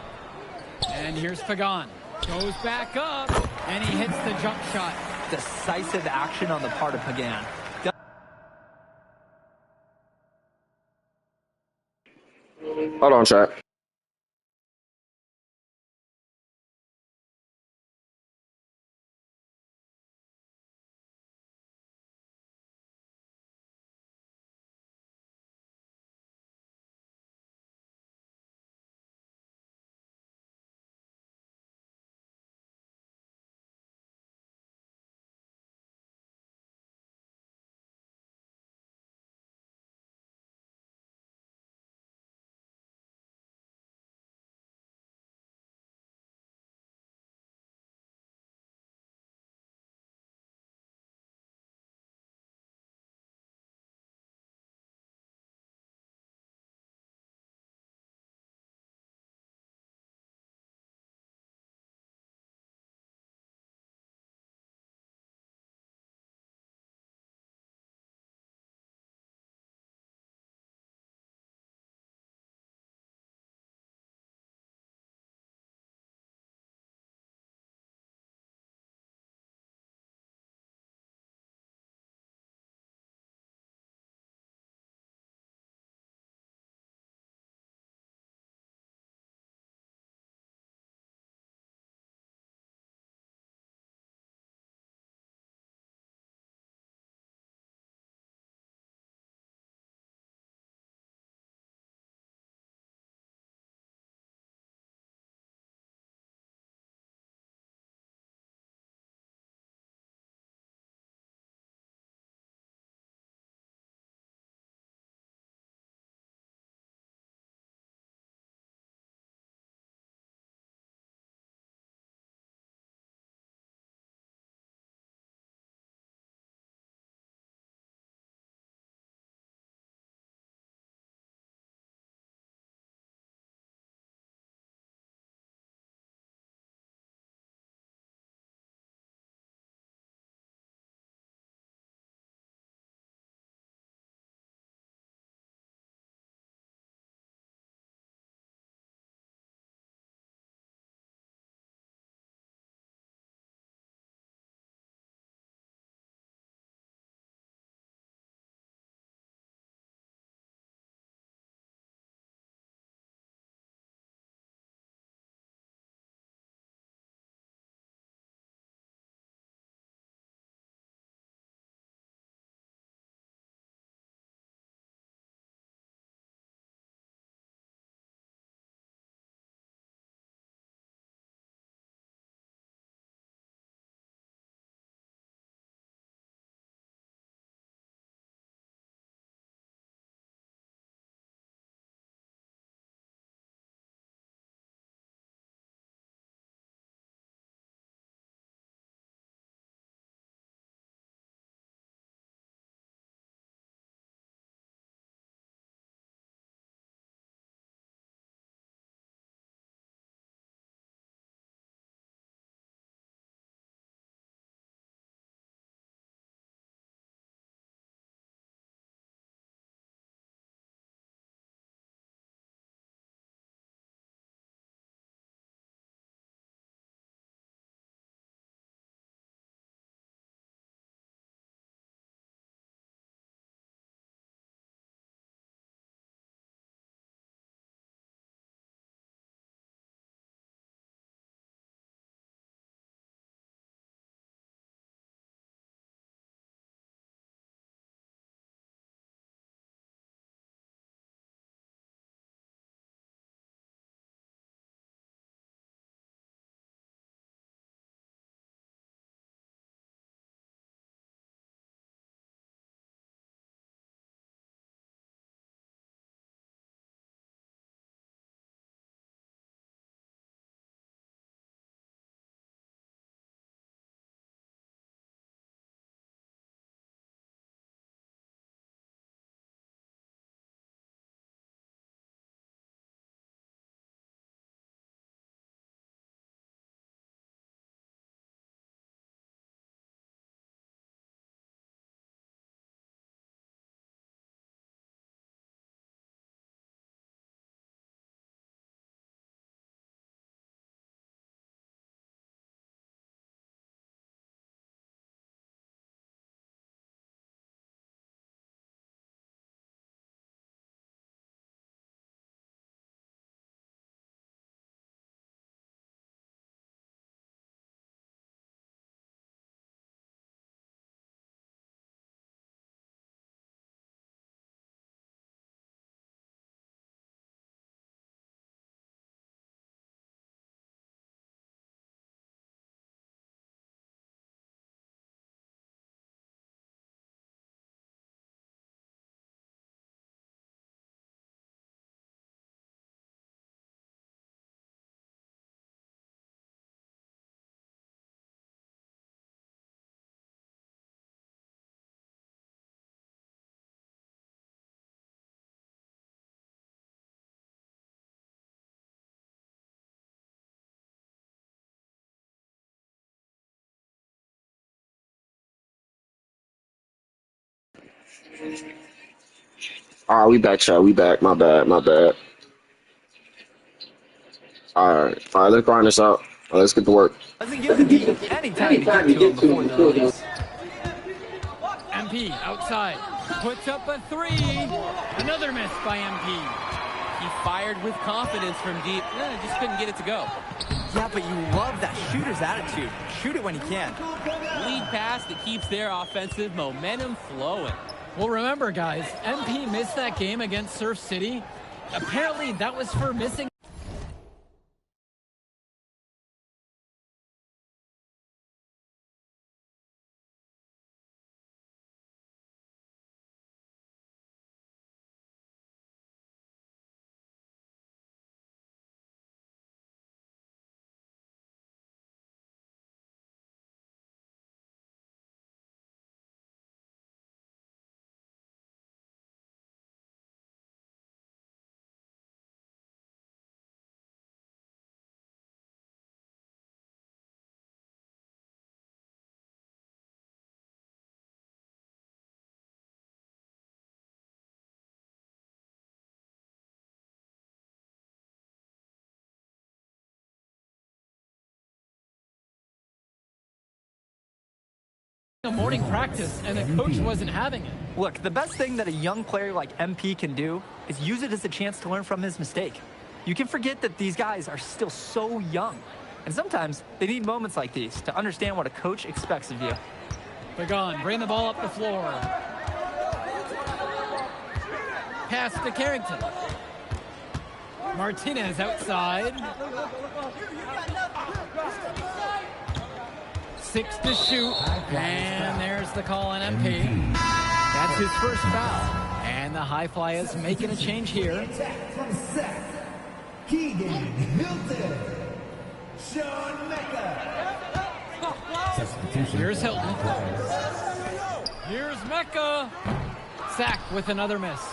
And here's Pagan. Goes back up, and he hits the jump shot. Decisive action on the part of Pagan. Hold on, chat. All right, we back, chat. We back. My bad. My bad. All right. All right, let's grind this out. All right, let's get to work. Doesn't give the team any time to get to him before the release. MP outside. Puts up a three. Another miss by MP. He fired with confidence from deep. Just couldn't get it to go. Yeah, but you love that shooter's attitude. Shoot it when he can. Lead pass that keeps their offensive momentum flowing. Well, remember, guys, MP missed that game against Surf City. Apparently, that was for missing. A morning practice, and the coach wasn't having it. Look, the best thing that a young player like MP can do is use it as a chance to learn from his mistake. You can forget that these guys are still so young. And sometimes they need moments like these to understand what a coach expects of you. Begon, bring the ball up the floor. Pass to Carrington. Martinez outside. 6 to shoot. And there's the call on MP. That's his first foul. And the high fly is making a change here. Keegan Hilton. Sean Mecca. Here's Hilton. Here's Mecca. Sack with another miss.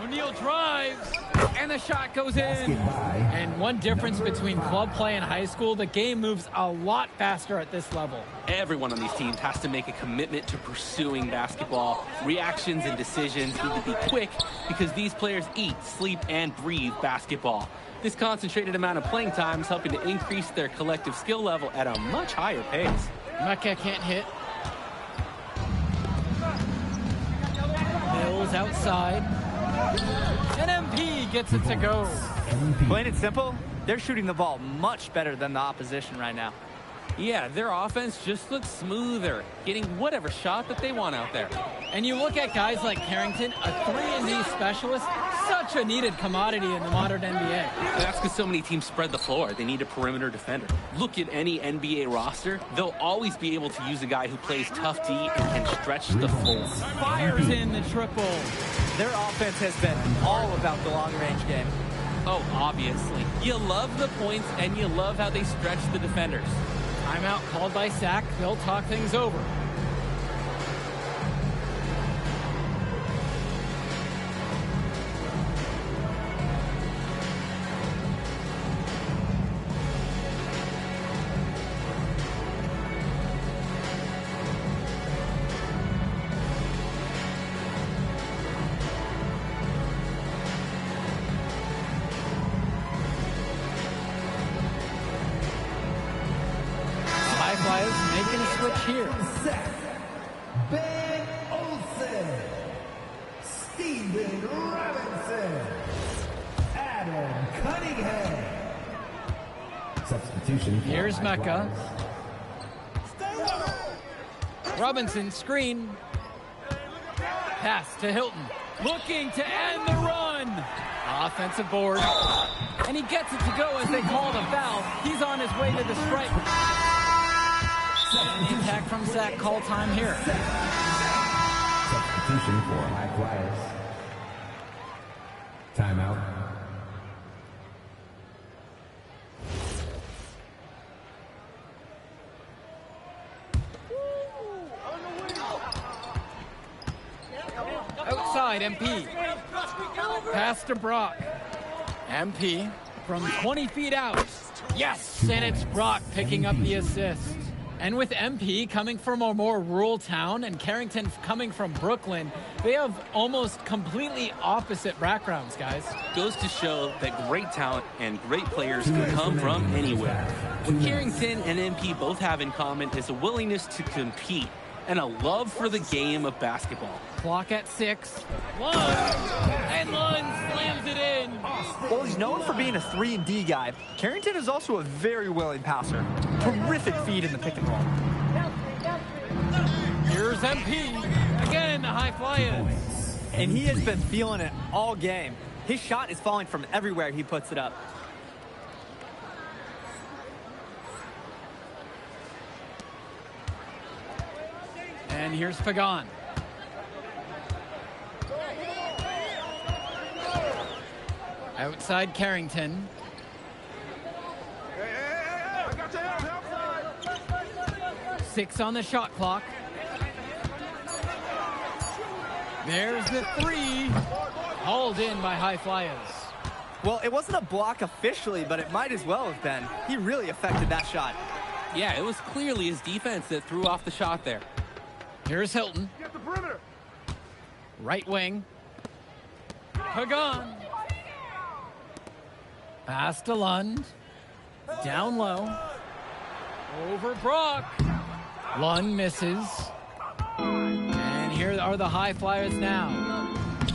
O'Neal drives, and the shot goes in. And one difference between club play and high school, the game moves a lot faster at this level. Everyone on these teams has to make a commitment to pursuing basketball. Reactions and decisions need to be quick because these players eat, sleep, and breathe basketball. This concentrated amount of playing time is helping to increase their collective skill level at a much higher pace. Mecca can't hit. Mills outside. And MP gets it to go. Plain and simple, they're shooting the ball much better than the opposition right now. Yeah, their offense just looks smoother, getting whatever shot that they want out there. And you look at guys like Carrington, a 3-and-D specialist, such a needed commodity in the modern NBA. That's because so many teams spread the floor. They need a perimeter defender. Look at any NBA roster. They'll always be able to use a guy who plays tough D and can stretch the floor. Fires in the triple. Their offense has been all about the long-range game. Oh, obviously. You love the points, and you love how they stretch the defenders. Timeout called by Sack. They'll talk things over. Making a switch here. Ben Olsen. Steven Robinson. Adam Cunningham. Substitution. Here's Mecca. Robinson screen. Pass to Hilton. Looking to end the run. Offensive board. And he gets it to go as they call the foul. He's on his way to the stripe. And the attack from Sack, call time here. Substitution for High Flyers. Timeout. Outside, MP. Pass to Brock. MP from 20 feet out. Yes, and it's Brock picking up the assist. And with MP coming from a more rural town and Carrington coming from Brooklyn, they have almost completely opposite backgrounds, guys. Goes to show that great talent and great players can come from anywhere. What Carrington and MP both have in common is a willingness to compete and a love for the game of basketball. Clock at 6. Lund! And Lund slams it in. While he's known for being a 3-and-D guy, Carrington is also a very willing passer. Terrific feed in the pick and roll. Here's MP. Again, the high flyers. And he has been feeling it all game. His shot is falling from everywhere he puts it up. And here's Pagan. Outside Carrington. Six on the shot clock. There's the 3. Hauled in by high flyers. Well, it wasn't a block officially, but it might as well have been. He really affected that shot. Yeah, it was clearly his defense that threw off the shot there. Here's Hilton. Get the perimeter. Right wing. Pagan. Pass to Lund. Down low. Over Brock. Lund misses. And here are the high flyers now.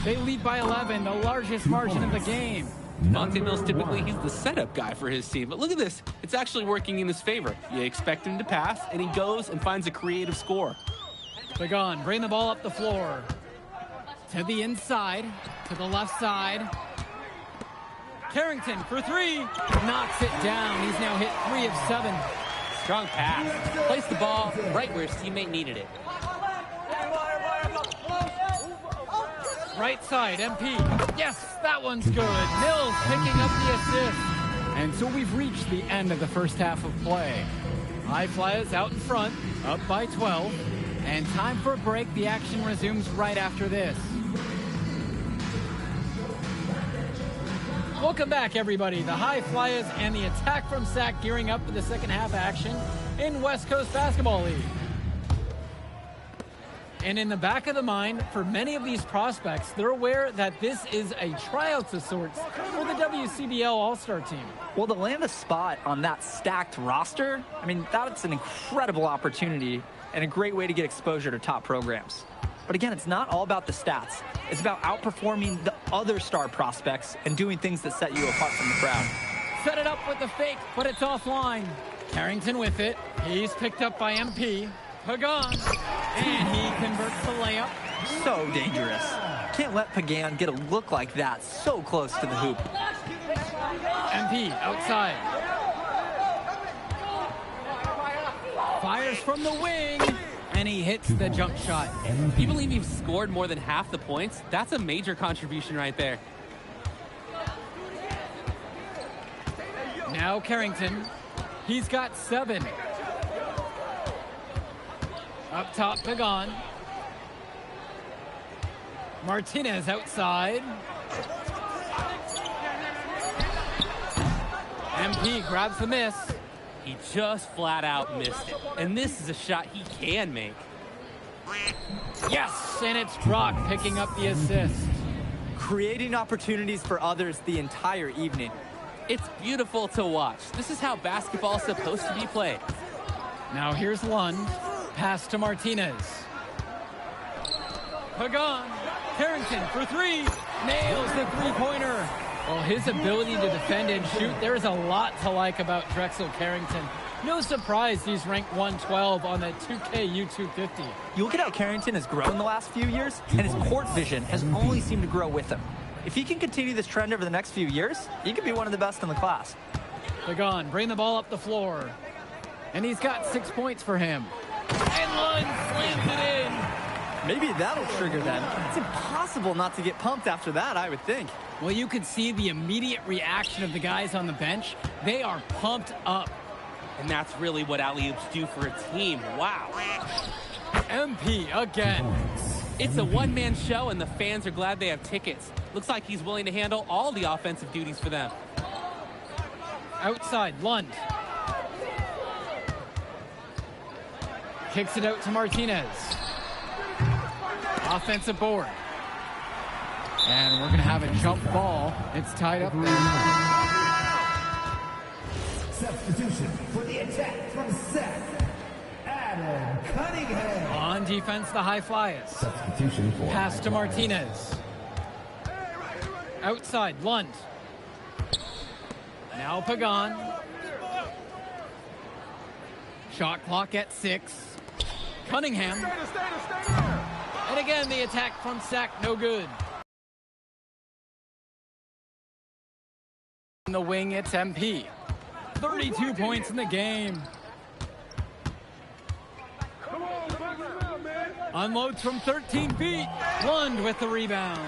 They lead by 11, the largest margin of the game. Monte Mills, typically he's the setup guy for his team, but look at this. It's actually working in his favor. You expect him to pass, and he goes and finds a creative score. Pagan, bring the ball up the floor. To the inside, to the left side. Carrington for 3. Knocks it down. He's now hit 3 of 7. Strong pass. Placed the ball right where his teammate needed it. Right side, MP. Yes, that one's good. Mills picking up the assist. And so we've reached the end of the first half of play. High Flyers out in front, up by 12. And time for a break. The action resumes right after this. Welcome back, everybody. The High Flyers and the attack from Sac gearing up for the second half action in West Coast Basketball League. And in the back of the mind, for many of these prospects, they're aware that this is a tryout of sorts for the WCBL All-Star team. Well, to land a spot on that stacked roster, I mean, that's an incredible opportunity and a great way to get exposure to top programs. But again, it's not all about the stats. It's about outperforming the other star prospects and doing things that set you apart from the crowd. Set it up with the fake, but it's offline. Carrington with it. He's picked up by MP. Pagan. And he converts the layup. So dangerous. Can't let Pagan get a look like that so close to the hoop. MP outside. Fires from the wing. And he hits the jump shot. You believe he's scored more than half the points? That's a major contribution right there. Now Carrington. He's got 7. Up top, Pagan. Martinez outside. MP grabs the miss. He just flat out missed it. And this is a shot he can make. Yes, and it's Brock picking up the assist. Creating opportunities for others the entire evening. It's beautiful to watch. This is how basketball is supposed to be played. Now here's Lund. Pass to Martinez. Pagan. Carrington for 3. Nails the three-pointer. Well, his ability to defend and shoot, there's a lot to like about Drexel Carrington. No surprise he's ranked 112 on the 2K YouTube 50. You look at how Carrington has grown the last few years, and his court vision has only seemed to grow with him. If he can continue this trend over the next few years, he could be one of the best in the class. Pagan, bring the ball up the floor. And he's got 6 points for him. And Lund slams it in. Maybe that'll trigger them. It's impossible not to get pumped after that, I would think. Well, you could see the immediate reaction of the guys on the bench. They are pumped up. And that's really what alley-oops do for a team. Wow. MP again. It's a one-man show, and the fans are glad they have tickets. Looks like he's willing to handle all the offensive duties for them. Outside, Lund. Kicks it out to Martinez. Offensive board. And we're going to have a jump ball. It's tied up there. Substitution for the attack from Seth, Adam Cunningham. On defense, the High Flyers. Substitution for Pass to Martinez. Outside, Lund. Now Pagan. Shot clock at 6. Cunningham. And again, the attack from Sack, no good. In the wing, it's MP. 32 points in the game. Unloads from 13 feet. Lund with the rebound.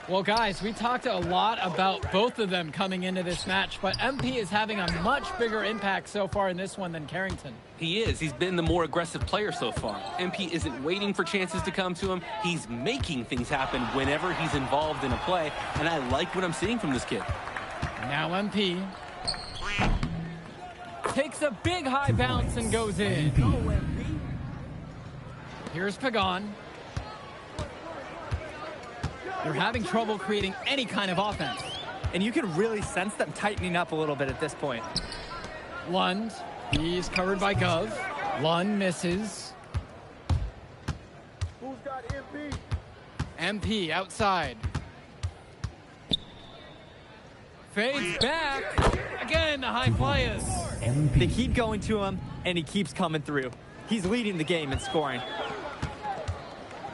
Well, guys, we talked a lot about both of them coming into this match, but MP is having a much bigger impact so far in this one than Carrington. He is. He's been the more aggressive player so far. MP isn't waiting for chances to come to him. He's making things happen whenever he's involved in a play, and I like what I'm seeing from this kid. Now MP takes a big high bounce and goes in. Here's Pagan. They're having trouble creating any kind of offense. And you can really sense them tightening up a little bit at this point. Lund, he's covered by Gov. Lund misses. Who's got MP? MP outside. Fades back. Again, the High Flyers. They keep going to him, and he keeps coming through. He's leading the game in scoring.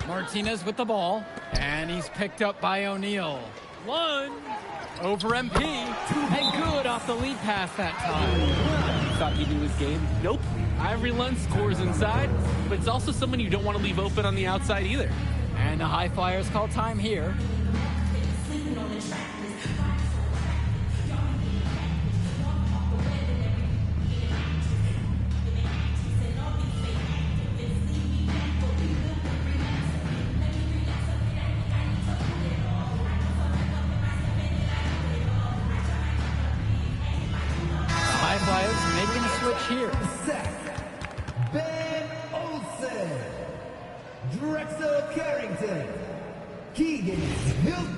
Martinez with the ball, and he's picked up by O'Neal. Lund over MP, and good off the lead pass that time. Thought he knew his game? Nope. Ivory Lund scores inside, but it's also someone you don't want to leave open on the outside either. And the High Flyers call time here. Making a switch here. Sack, Ben Olsen, Drexel Carrington, Keegan Hilton.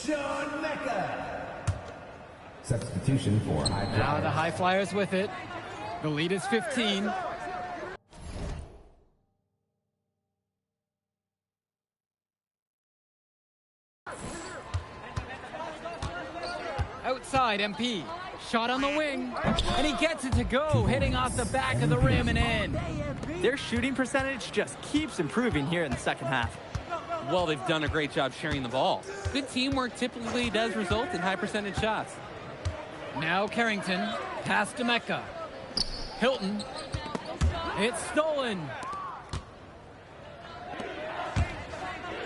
Sean Mecca. Substitution for High Flyers. Now the High Flyers with it. The lead is 15. Outside, MP. Shot on the wing. And he gets it to go, hitting off the back of the rim and in. Their shooting percentage just keeps improving here in the second half. Well, they've done a great job sharing the ball. Good teamwork typically does result in high percentage shots. Now Carrington, pass to Mecca. Hilton. It's stolen.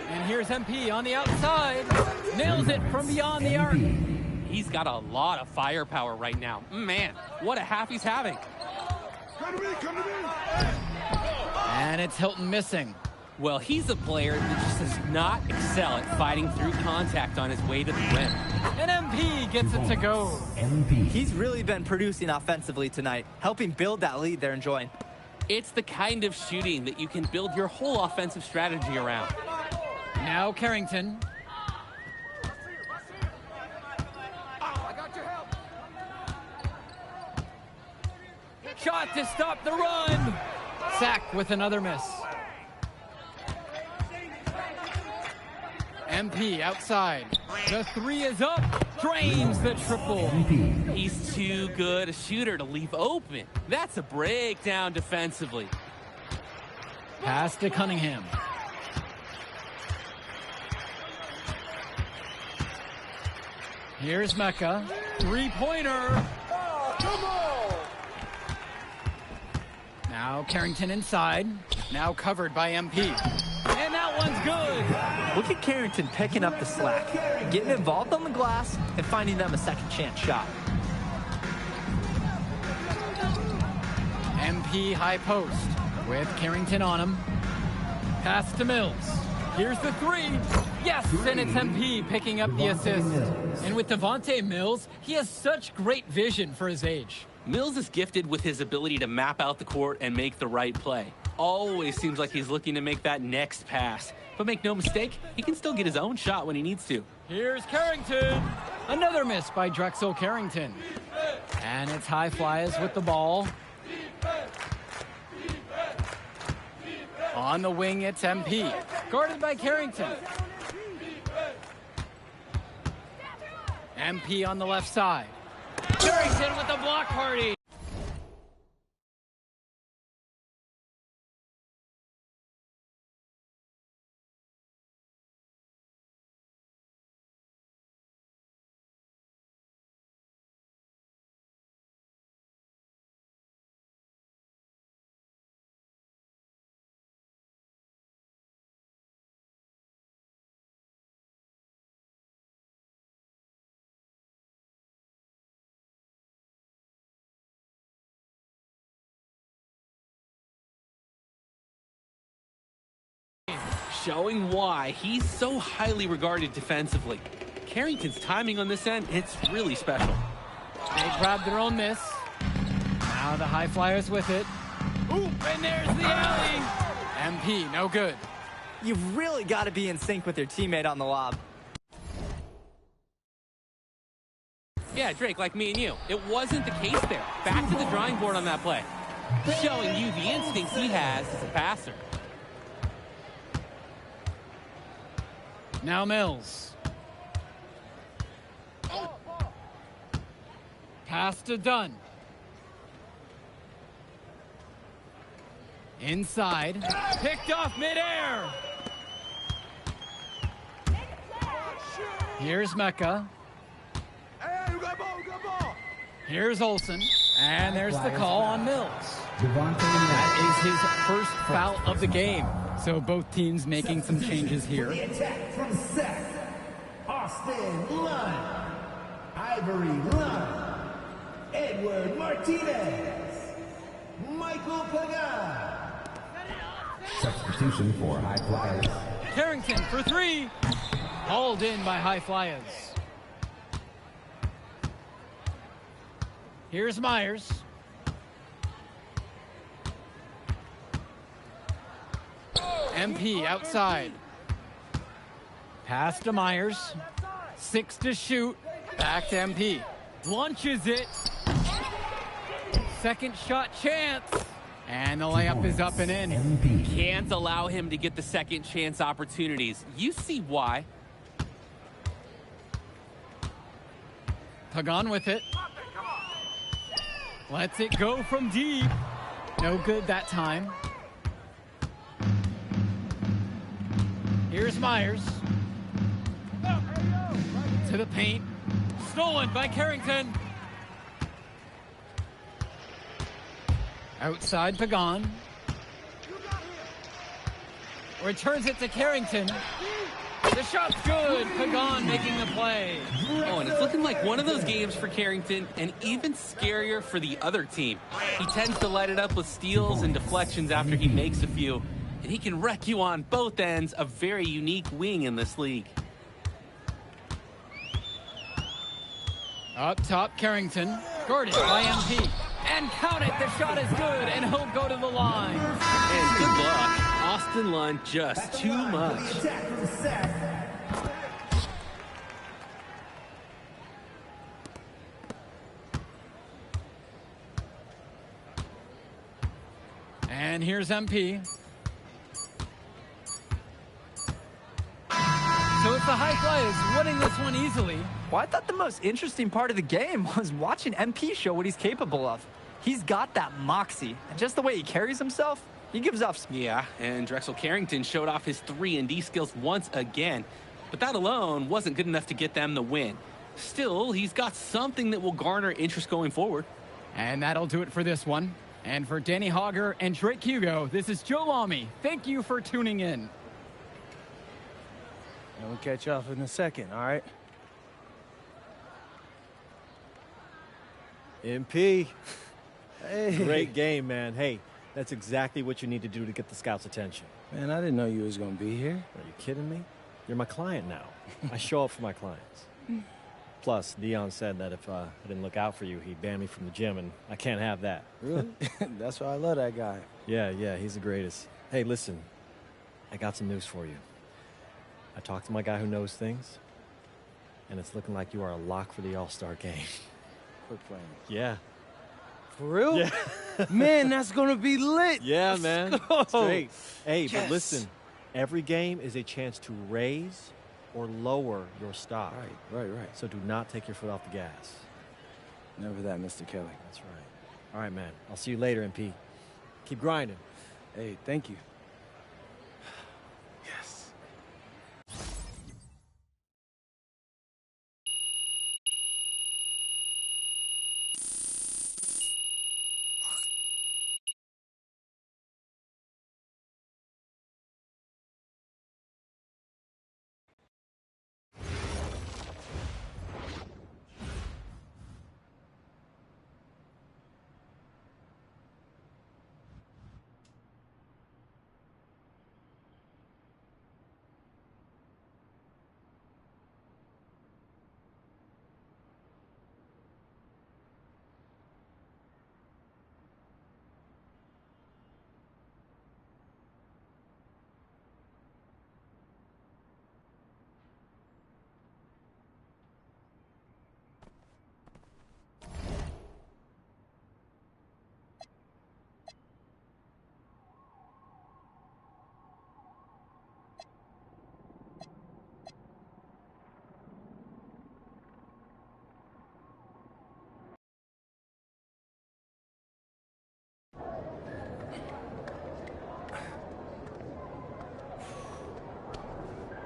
And here's MP on the outside. Nails it from beyond the arc. He's got a lot of firepower right now. Man, what a half he's having. And it's Hilton missing. Well, he's a player that just does not excel at fighting through contact on his way to the rim. And MP gets it to go. He's really been producing offensively tonight, helping build that lead they're enjoying. It's the kind of shooting that you can build your whole offensive strategy around. Now Carrington. Shot to stop the run. Sack with another miss. MP outside. The three is up. Drains the triple. He's too good a shooter to leave open. That's a breakdown defensively. Pass to Cunningham. Here's Mecca. Three-pointer. Now Carrington inside. Now covered by MP. And that one's good. Look at Carrington picking up the slack, getting involved on the glass, and finding them a second chance shot. MP high post with Carrington on him. Pass to Mills. Here's the three. Yes, and it's MP picking up the assist. And with Devontae Mills, he has such great vision for his age. Mills is gifted with his ability to map out the court and make the right play. Always seems like he's looking to make that next pass. But make no mistake, he can still get his own shot when he needs to. Here's Carrington. Another miss by Drexel Carrington. And it's High Flyers with the ball. On the wing, it's MP. Guarded by Carrington. MP on the left side. Carrington with the block party. Showing why he's so highly regarded defensively. Carrington's timing on this end, it's really special. They grab their own miss. Now the High Flyers with it. Ooh, and there's the alley. MP, no good. You've really got to be in sync with your teammate on the lob. Yeah, Drake, like me and you. It wasn't the case there. Back to the drawing board on that play. Showing you the instincts he has as a passer. Now Mills. Pass to Dunn. Inside. Picked off midair. Here's Mecca. Here's Olsen. And there's the call on Mills. That is his first foul of the game. So both teams making some changes here. The attack from Seth. Austin Lunn. Ivory Lunn. Edward Martinez. Michael Pagan. Substitution for High Flyers. Carrington for three. Hauled in by High Flyers. Here's Myers. MP outside. Pass to Myers. 6 to shoot. Back to MP. Launches it. Second shot chance. And the layup is up and in. Can't allow him to get the second chance opportunities. You see why. Pagan with it. Lets it go from deep. No good that time. Here's Myers. To the paint. Stolen by Carrington. Outside Pagan. Returns it to Carrington. The shot's good. Pagan making the play. Oh, and it's looking like one of those games for Carrington, and even scarier for the other team. He tends to light it up with steals and deflections after he makes a few, and he can wreck you on both ends. A very unique wing in this league. Up top, Carrington. Guarded by MP. And count it, the shot is good, and he'll go to the line. And good luck. Austin Lund just too much. And here's MP. So it's the High Flyers winning this one easily. Well, I thought the most interesting part of the game was watching MP show what he's capable of. He's got that moxie, and just the way he carries himself, he gives off speed. Yeah, and Drexel Carrington showed off his 3-and-D skills once again, but that alone wasn't good enough to get them the win. Still, he's got something that will garner interest going forward. And that'll do it for this one. And for Danny Hogger and Drake Hugo, this is Joe Lamy. Thank you for tuning in. And we'll catch you off in a second, all right? MP. Hey. Great game, man. Hey, that's exactly what you need to do to get the scouts' attention. Man, I didn't know you was gonna be here. Are you kidding me? You're my client now. I show up for my clients. Plus, Dion said that if I didn't look out for you, he'd ban me from the gym, and I can't have that. Really? That's why I love that guy. Yeah, he's the greatest. Hey, listen, I got some news for you. I talked to my guy who knows things, and it's looking like you are a lock for the All-Star game. Quit playing. Yeah. For real? Yeah. Man, that's gonna be lit. Yeah, Let's man. go. It's great. Hey, Yes. but listen, every game is a chance to raise or lower your stock. Right. So do not take your foot off the gas. Never that, Mr. Kelly. That's right. All right, man. I'll see you later, MP. Keep grinding. Hey, thank you. Yes.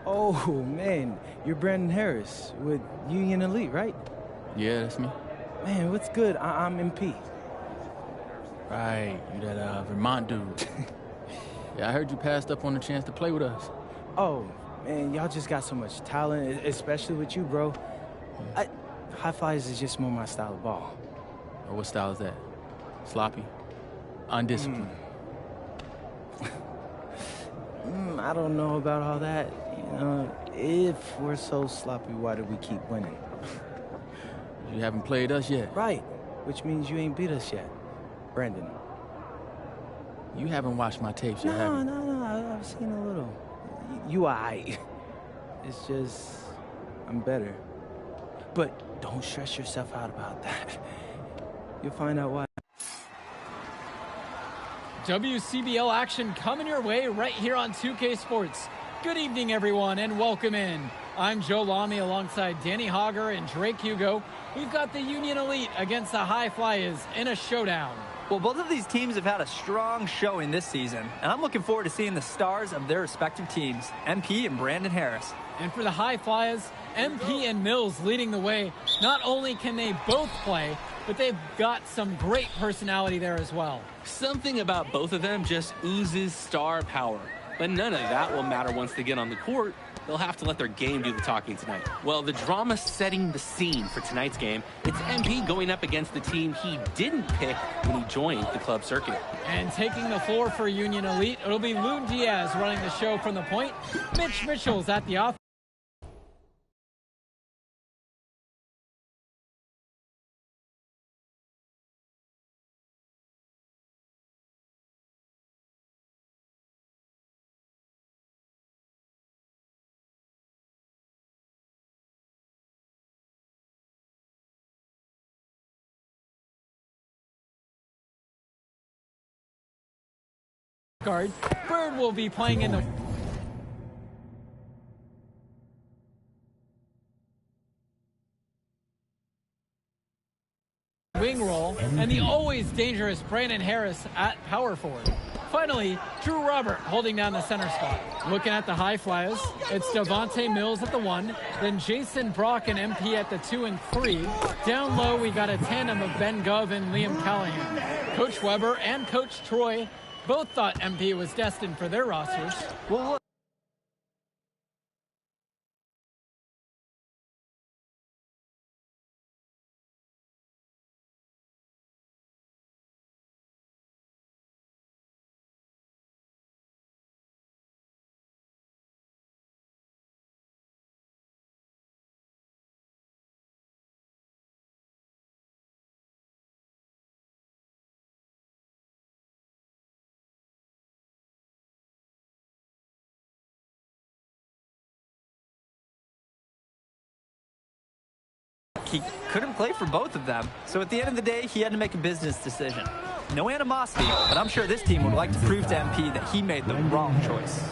Oh, man, you're Brandon Harris with Union Elite, right? Yeah, that's me. Man, what's good? I'm MP. Right, you that Vermont dude. Yeah, I heard you passed up on the chance to play with us. Oh, man, y'all just got so much talent, especially with you, bro. High Flyers is just more my style of ball. Or what style is that? Sloppy? Undisciplined? I don't know about all that. You know, if we're so sloppy, why do we keep winning? You haven't played us yet. Right, which means you ain't beat us yet, Brandon. You haven't watched my tapes yet, have you? No, I've seen a little. You aight. It's just, I'm better. But don't stress yourself out about that. You'll find out why. WCBL action coming your way right here on 2K Sports. Good evening, everyone, and welcome in. I'm Joe Lamy alongside Danny Hogger and Drake Hugo. We've got the Union Elite against the High Flyers in a showdown. Well, both of these teams have had a strong showing this season, and I'm looking forward to seeing the stars of their respective teams, MP and Brandon Harris. And for the High Flyers, MP and Mills leading the way. Not only can they both play, but they've got some great personality there as well. Something about both of them just oozes star power. But none of that will matter once they get on the court. They'll have to let their game do the talking tonight. Well, the drama setting the scene for tonight's game. It's MP going up against the team he didn't pick when he joined the club circuit. And taking the floor for Union Elite, it'll be Loon Diaz running the show from the point. Mitch Mitchell's at the offense. Guard. Bird will be playing in the wing role, and the always dangerous Brandon Harris at power forward. Finally, Drew Robert holding down the center spot. Looking at the High Flyers, it's Devontae Mills at the 1, then Jason Brock and MP at the 2 and 3. Down low, we got a tandem of Ben Gov and Liam Callahan. Coach Weber and Coach Troy both thought MP was destined for their rosters. Well, look. He couldn't play for both of them, so at the end of the day, he had to make a business decision. No animosity, but I'm sure this team would like to prove to MP that he made the wrong choice.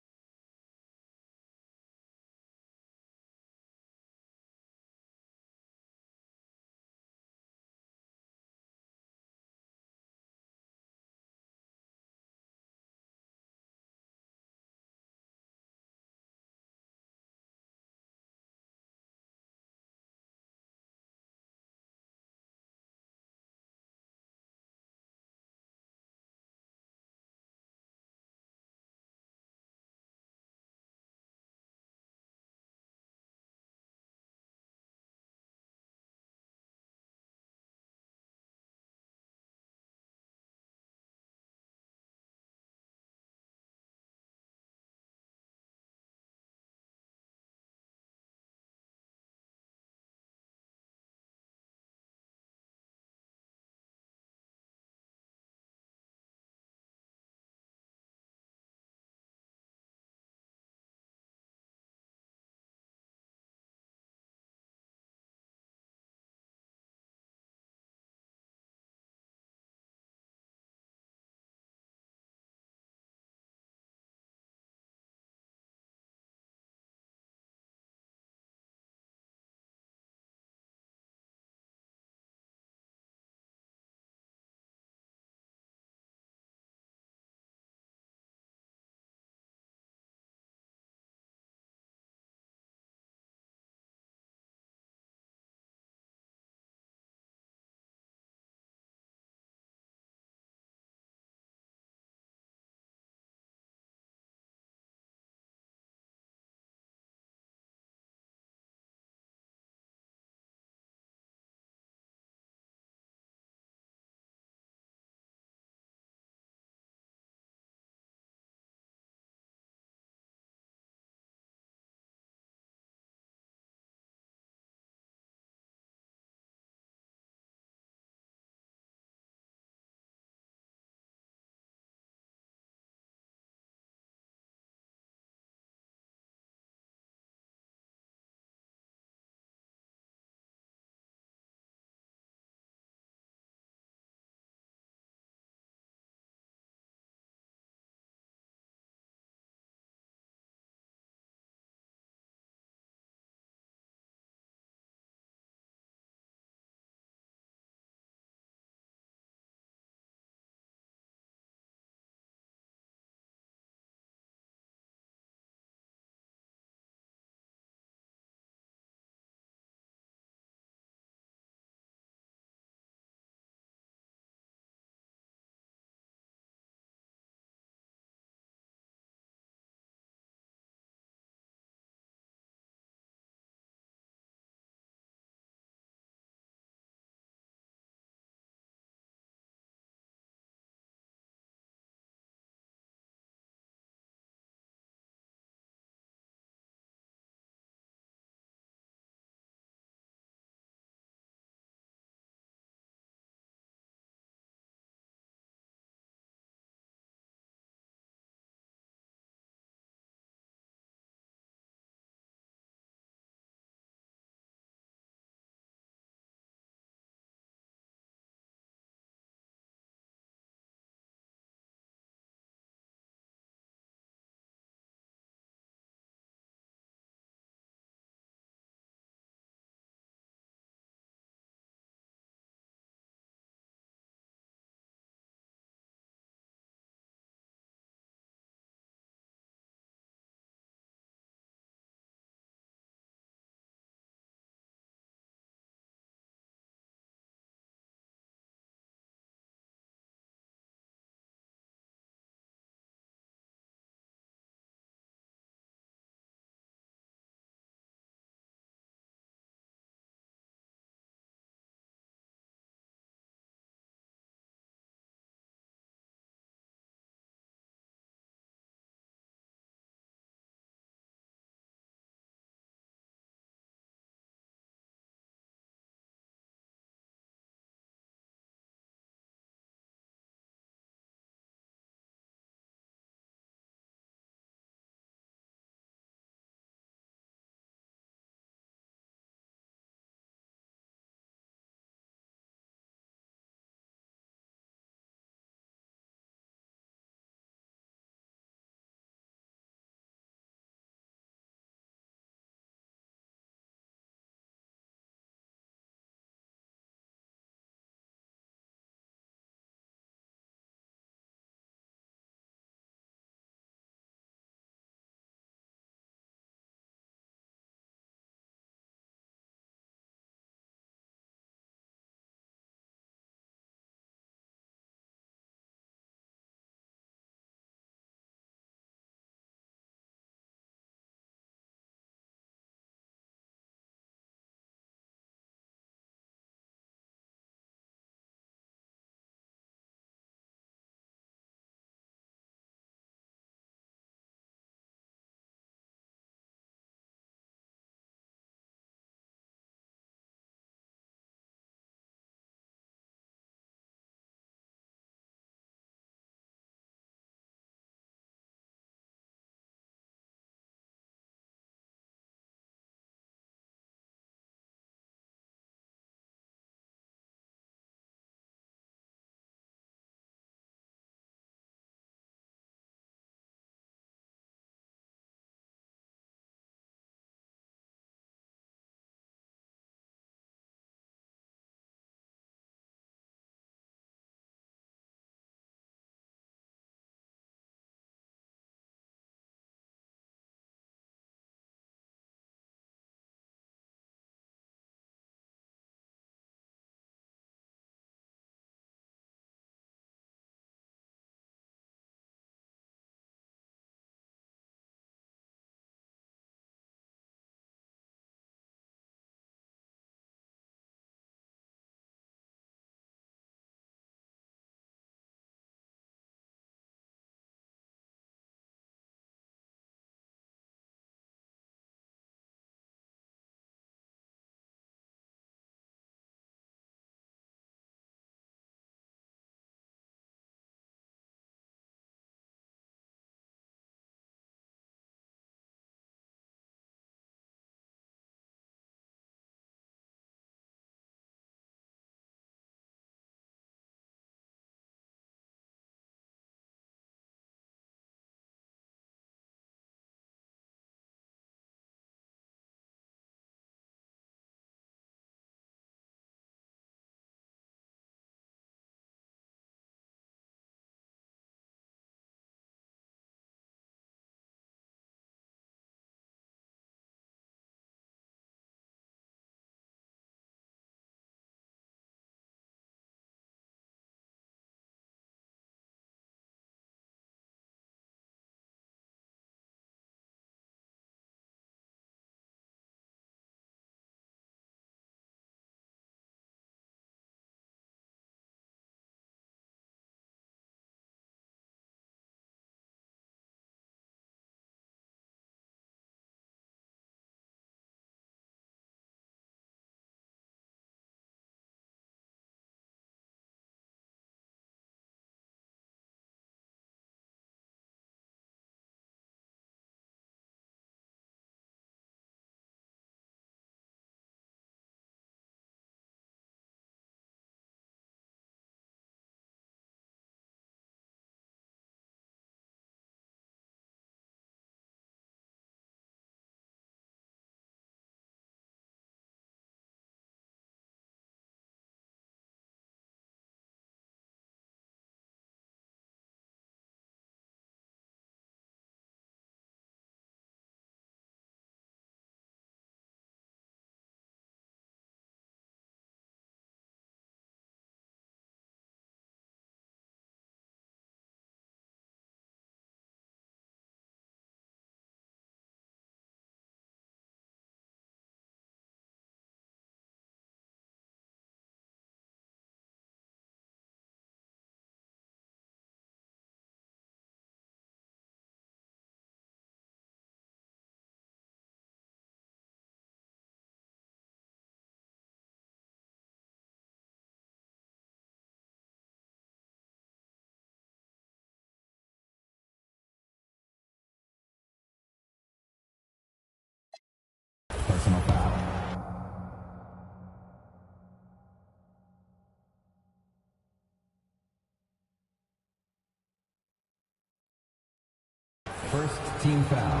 first team foul.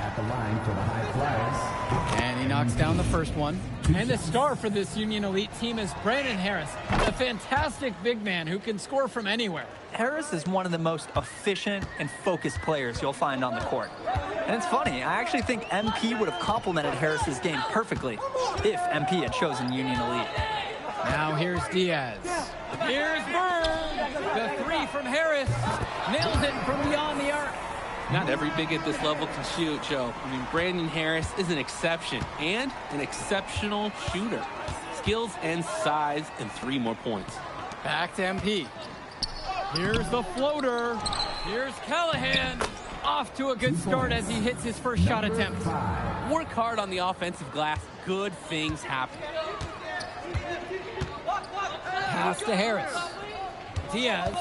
At the line for the High Flyers. And he knocks down the first one. And the star for this Union Elite team is Brandon Harris, a fantastic big man who can score from anywhere. Harris is one of the most efficient and focused players you'll find on the court. And it's funny, I actually think MP would have complemented Harris's game perfectly if MP had chosen Union Elite. Now here's Diaz. Here's Bird. The three from Harris. Nails it from beyond the arc. Not every big at this level can shoot, Joe. I mean, Brandon Harris is an exception and an exceptional shooter. Skills and size and 3 more points. Back to MP. Here's the floater. Here's Callahan. Off to a good start as he hits his first shot attempt. Work hard on the offensive glass. Good things happen. Pass to Harris. Diaz.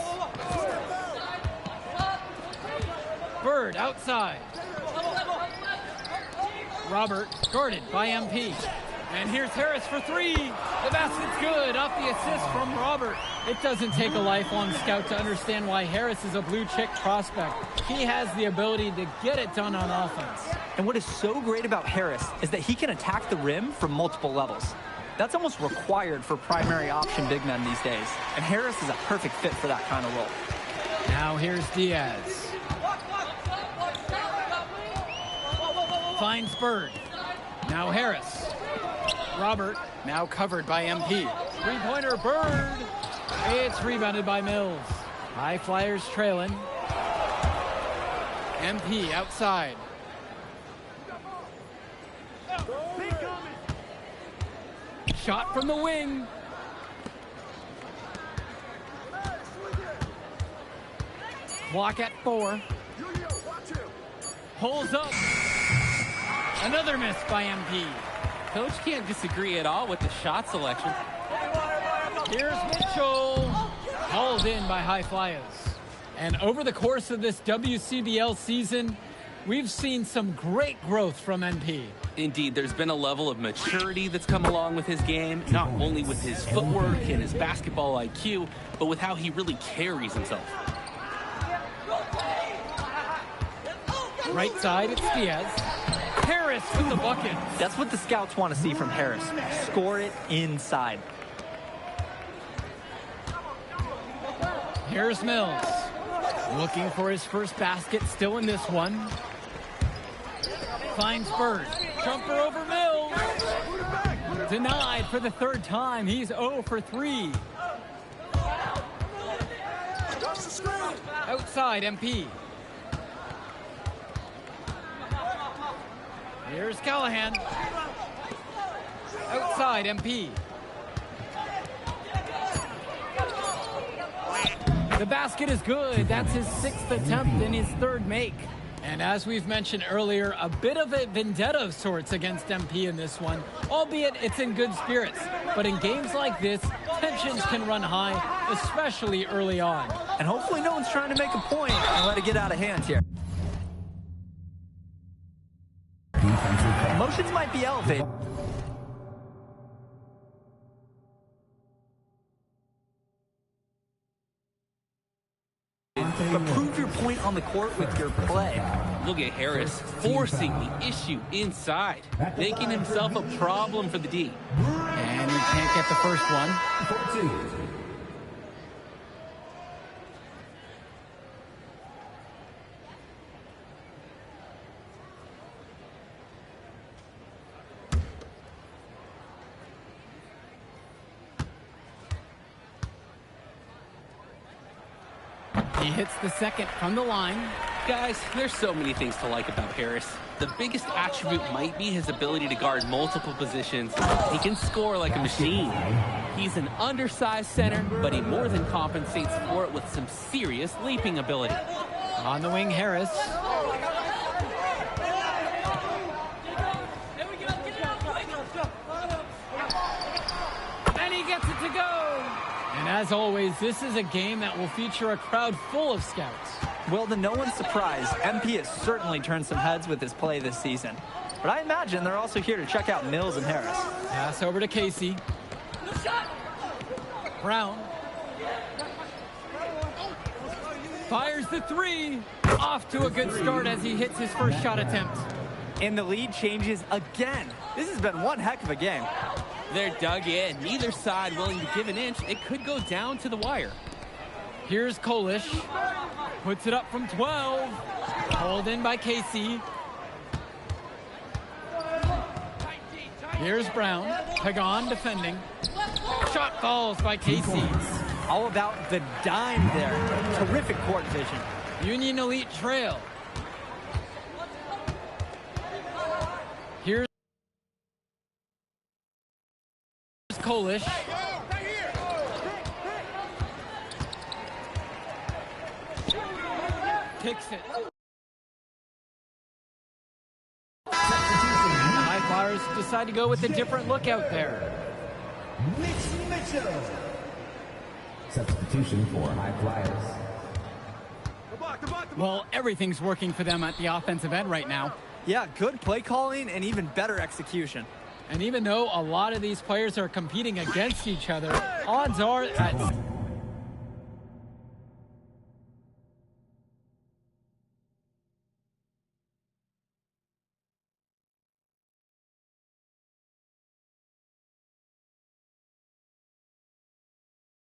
Bird outside. Robert guarded by MP. And here's Harris for 3. The basket's good off the assist from Robert. It doesn't take a lifelong scout to understand why Harris is a blue chip prospect. He has the ability to get it done on offense. And what is so great about Harris is that he can attack the rim from multiple levels. That's almost required for primary option big men these days. And Harris is a perfect fit for that kind of role. Now here's Diaz. Finds Bird. Now Harris. Robert, now covered by MP. Three-pointer, Bird. It's rebounded by Mills. High Flyers trailing. MP outside. Shot from the wing. Block at 4. Pulls up. Another miss by MP. Coach can't disagree at all with the shot selection. Here's Mitchell. Hauled in by High Flyers. And over the course of this WCBL season, we've seen some great growth from MP. Indeed, there's been a level of maturity that's come along with his game, not only with his footwork and his basketball IQ, but with how he really carries himself. Right side, it's Diaz. Harris with the bucket. That's what the scouts want to see from Harris. Score it inside. Here's Mills. Looking for his first basket, still in this one. Finds Bird. Jumper over Mills. Denied for the 3rd time. He's 0 for 3. Outside, MP. Here's Callahan. Outside, MP. The basket is good. That's his 6th attempt and his 3rd make. And as we've mentioned earlier, a bit of a vendetta of sorts against MP in this one, albeit it's in good spirits. But in games like this, tensions can run high, especially early on. And hopefully no one's trying to make a point and let it get out of hand here. Emotions might be elevated. But prove your point on the court with your play. Look at Harris forcing the issue inside, making himself a problem for the D. And he can't get the first one. He hits the second from the line. Guys, there's so many things to like about Harris. The biggest attribute might be his ability to guard multiple positions. He can score like a machine. He's an undersized center, but he more than compensates for it with some serious leaping ability. On the wing, Harris. And he gets it to go. And as always, this is a game that will feature a crowd full of scouts. Well, to no one's surprise, MP has certainly turned some heads with his play this season. But I imagine they're also here to check out Mills and Harris. Pass over to Casey. Brown. Fires the 3. Off to a good start as he hits his first shot attempt. And the lead changes again. This has been one heck of a game. They're dug in. Neither side willing to give an inch. It could go down to the wire. Here's Kolish. Puts it up from 12. Hauled in by Casey. Here's Brown. Pagan defending. Shot falls by Casey. All about the dime there. Terrific court vision. Union Elite trail. Here's Kolish. Kicks it. High Flyers decide to go with a different look out there. Substitution for High Flyers. Well, everything's working for them at the offensive end right now. Yeah, good play calling and even better execution. And even though a lot of these players are competing against each other, odds are at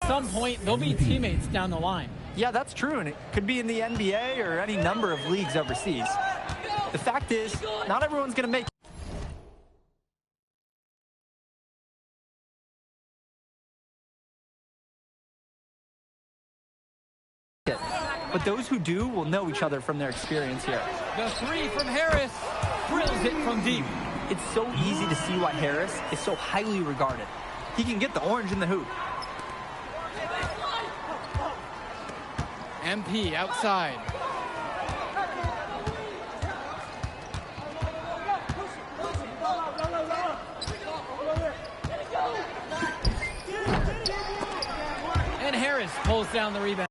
some point they'll be teammates down the line. Yeah, that's true, and it could be in the NBA or any number of leagues overseas. The fact is, not everyone's going to make it. But those who do will know each other from their experience here. The three from Harris drills it from deep. It's so easy to see why Harris is so highly regarded. He can get the orange in the hoop. MP outside. And Harris pulls down the rebound.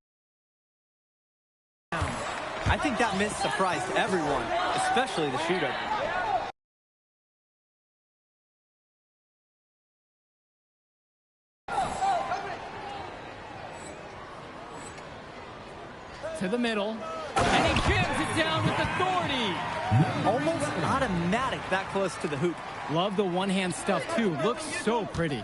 I think that miss surprised everyone, especially the shooter. To the middle, and he jams it down with authority. Almost automatic that close to the hoop. Love the one-hand stuff, too. Looks so pretty.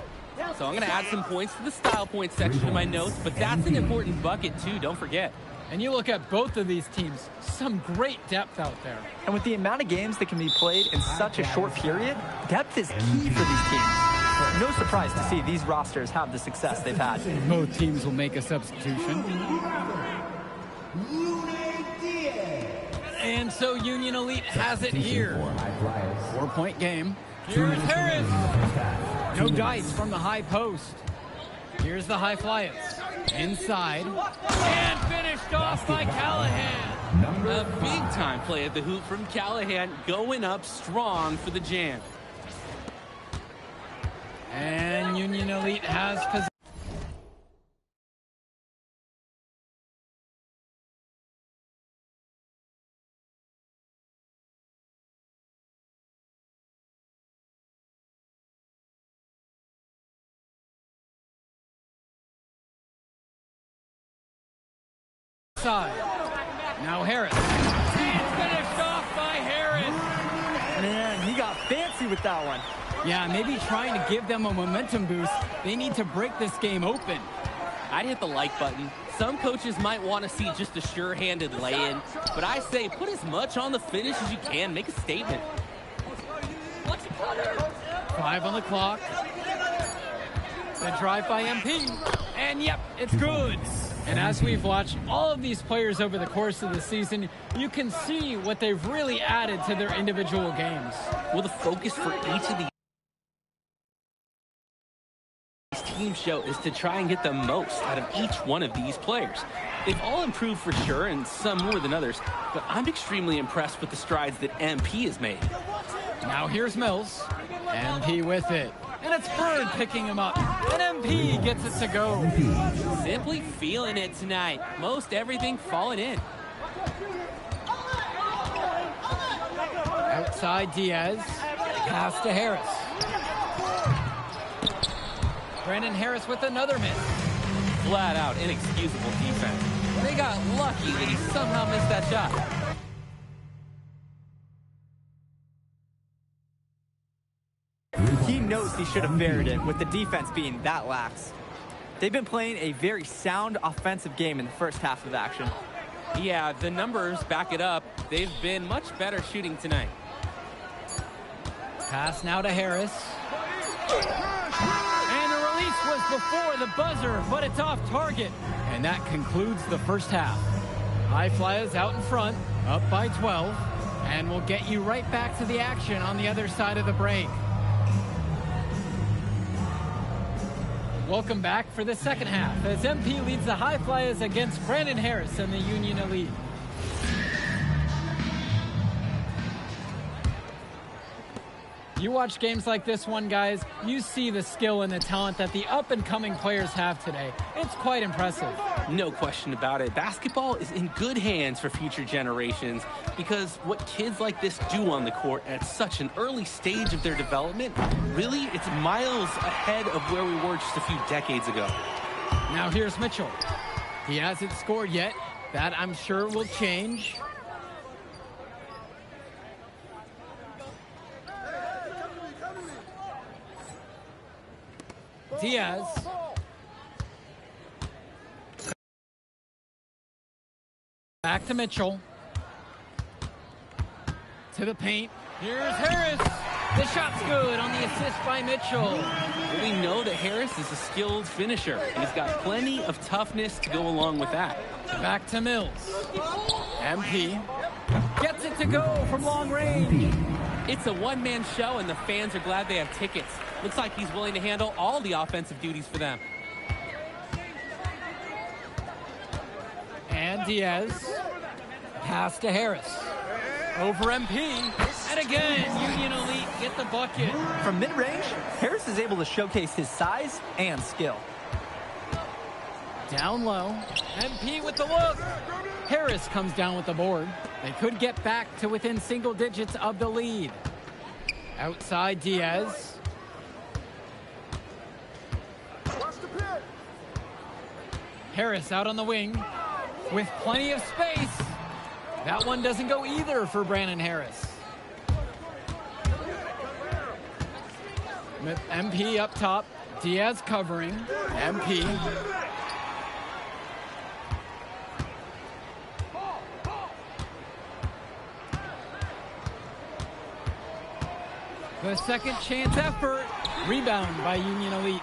So I'm going to add some points to the style points section of my notes, but that's an important bucket, too. Don't forget. And you look at both of these teams, some great depth out there. And with the amount of games that can be played in such a short period, depth is key for these teams. No surprise to see these rosters have the success they've had. Both teams will make a substitution. And so Union Elite has it here. 4-point game. Here's Harris. No dice from the high post. Here's the High Flyers. Inside. And finished off by Callahan. A big-time play at the hoop from Callahan, going up strong for the jam. And Union Elite has possession. Now Harris. And finished off by Harris. Man, he got fancy with that one. Yeah, maybe trying to give them a momentum boost. They need to break this game open. I'd hit the like button. Some coaches might want to see just a sure-handed lay-in, but I say put as much on the finish as you can. Make a statement. 5 on the clock. The drive by MP. And yep, it's good. And as we've watched all of these players over the course of the season, you can see what they've really added to their individual games. Well, the focus for each of these team show is to try and get the most out of each one of these players. They've all improved for sure, and some more than others, but I'm extremely impressed with the strides that MP has made. Now here's Mills. MP with it. And it's Bird picking him up. And MP gets it to go. Simply feeling it tonight. Most everything falling in. Outside Diaz. Pass to Harris. Brandon Harris with another miss. Flat out inexcusable defense. They got lucky that he somehow missed that shot. He knows he should have buried it with the defense being that lax. They've been playing a very sound offensive game in the first half of action. Yeah, the numbers back it up. They've been much better shooting tonight. Pass now to Harris. And the release was before the buzzer, but it's off target. And that concludes the first half. High Flyers out in front, up by 12, and we'll get you right back to the action on the other side of the break. Welcome back for the second half as MP leads the High Flyers against Brandon Harris and the Union Elite. You watch games like this one, guys, you see the skill and the talent that the up-and-coming players have today. It's quite impressive. No question about it. Basketball is in good hands for future generations because what kids like this do on the court at such an early stage of their development, really, it's miles ahead of where we were just a few decades ago. Now here's Mitchell. He hasn't scored yet. That, I'm sure, will change. Diaz. Back to Mitchell. To the paint. Here's Harris. The shot's good on the assist by Mitchell. We know that Harris is a skilled finisher, and he's got plenty of toughness to go along with that. Back to Mills. MP gets it to go from long range. It's a one-man show, and the fans are glad they have tickets. Looks like he's willing to handle all the offensive duties for them. And Diaz. Pass to Harris. Over MP. And again, Union Elite get the bucket. From mid-range, Harris is able to showcase his size and skill. Down low. MP with the look. Harris comes down with the board. They could get back to within single digits of the lead. Outside Diaz. Harris out on the wing with plenty of space. That one doesn't go either for Brandon Harris. MP up top. Diaz covering. MP. The second chance effort. Rebound by Union Elite.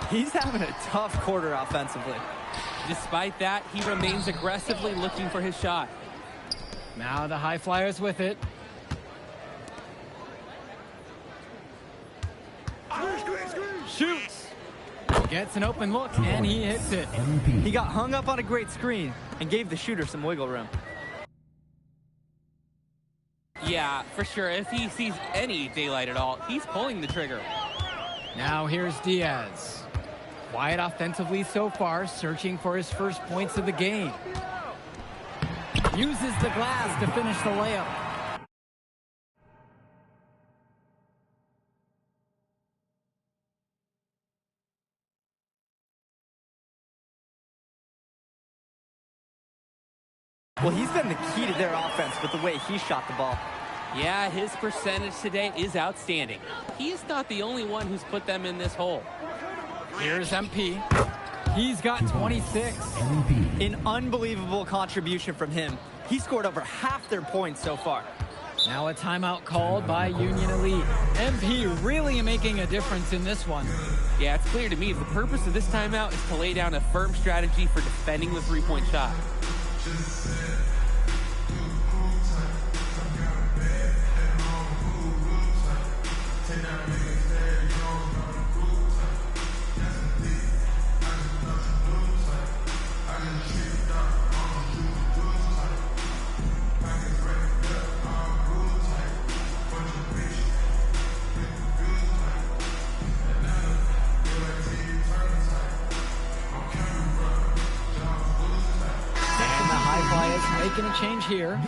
He's having a tough quarter offensively. Despite that, he remains aggressively looking for his shot. Now the High Flyers with it. Shoots. Gets an open look, and he hits it. He got hung up on a great screen and gave the shooter some wiggle room. Yeah, for sure. If he sees any daylight at all, he's pulling the trigger. Now here's Diaz. Quiet offensively so far, searching for his first points of the game. Uses the glass to finish the layup. Well, he's been the key to their offense with the way he shot the ball. Yeah, his percentage today is outstanding. He's not the only one who's put them in this hole. Here's MP. He's got 26. An unbelievable contribution from him. He scored over half their points so far. Now a timeout called by Union Elite. MP really making a difference in this one. Yeah, it's clear to me the purpose of this timeout is to lay down a firm strategy for defending the three-point shot. Making a change here.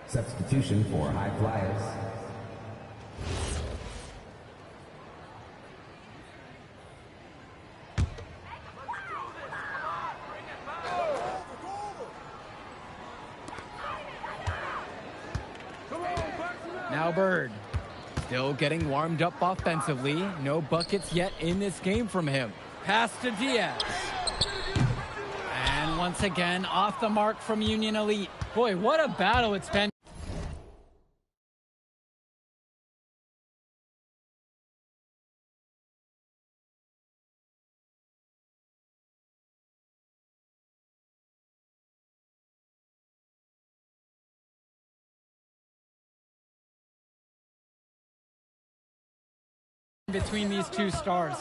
Substitution for High Flyers. Now Bird. Still getting warmed up offensively. No buckets yet in this game from him. Pass to Diaz. And once again, off the mark from Union Elite. Boy, what a battle it's been. Between these two stars.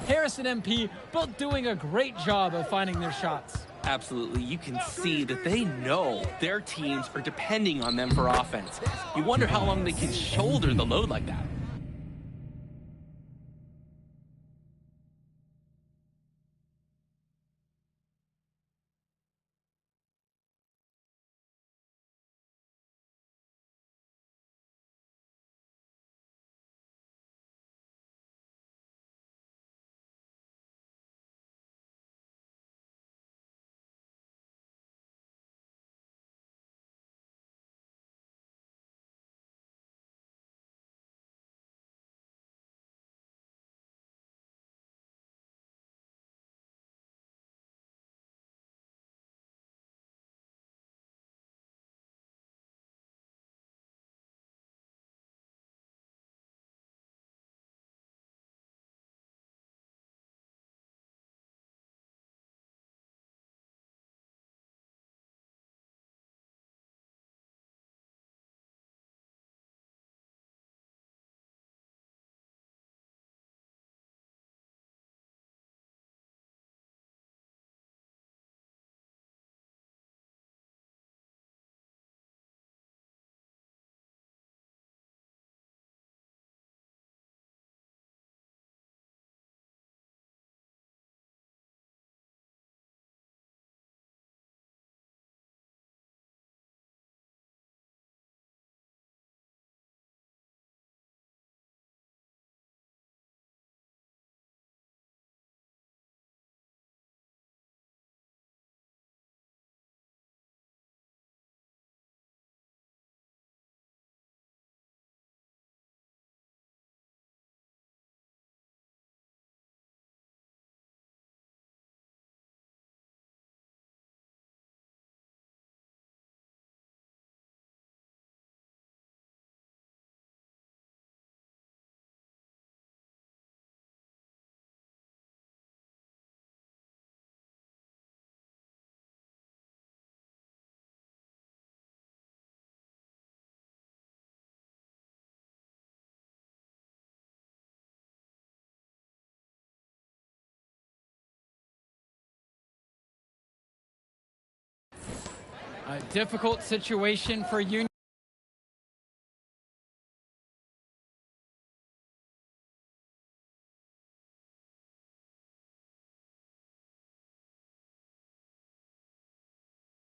Harris and MP both doing a great job of finding their shots. Absolutely. You can see that they know their teams are depending on them for offense. You wonder how long they can shoulder the load like that. A difficult situation for Union.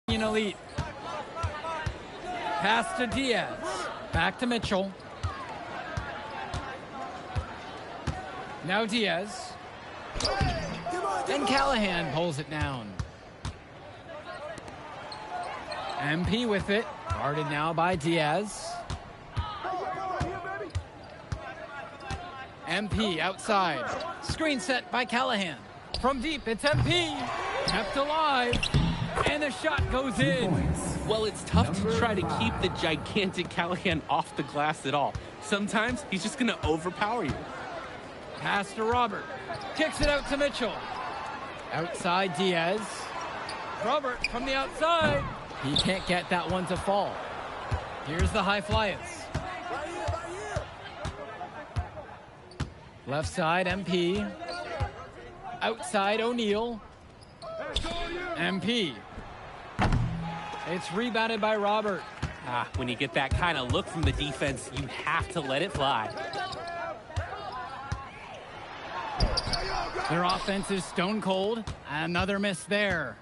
Elite. Pass to Diaz. Back to Mitchell. Now Diaz. And Callahan pulls it down. MP with it. Guarded now by Diaz. MP outside. Screen set by Callahan. From deep, it's MP. Kept alive. And the shot goes in. Well, it's tough to try to keep the gigantic Callahan off the glass at all. Sometimes he's just going to overpower you. Pass to Robert. Kicks it out to Mitchell. Outside Diaz. Robert from the outside. He can't get that one to fall. Here's the high flyers. Left side, MP. Outside, O'Neal. MP. It's rebounded by Robert. When you get that kind of look from the defense, you have to let it fly. Their offense is stone cold. Another miss there.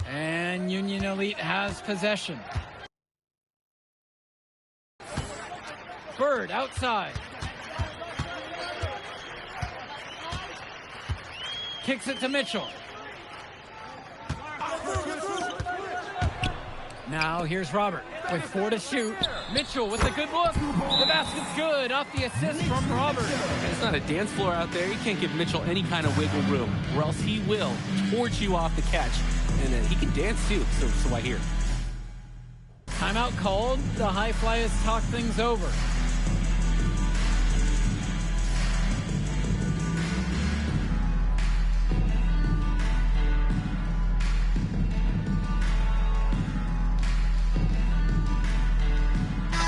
And Union Elite has possession. Bird outside. kicks it to Mitchell. Now here's Robert with 4 to shoot. Mitchell with a good look. The basket's good off the assist from Robert. It's not a dance floor out there. You can't give Mitchell any kind of wiggle room, or else he will torch you off the catch. And he can dance too, so I hear. Timeout called. The High Flyers talk things over.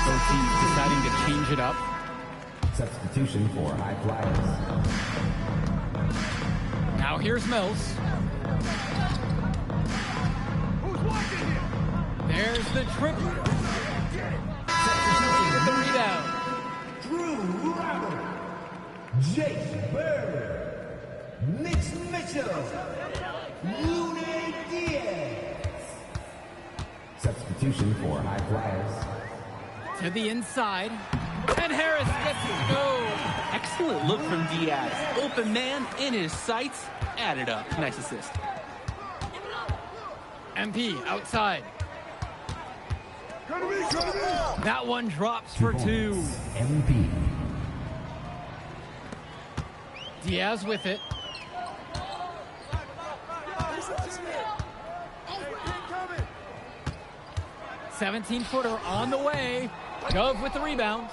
Both teams deciding to change it up. Substitution for High Flyers. Now here's Mills. There's the triple. Substituting with the rebound. Drew Robert, Jake Bird, Mitch Mitchell, Looney Diaz. Substitution for High Flyers. To the inside. And Harris gets it go. Excellent look from Diaz. Open man in his sights. Added up. Nice assist. MP outside. That one drops for 2. MP. Diaz with it. "17-footer on the way. Gove with the rebound.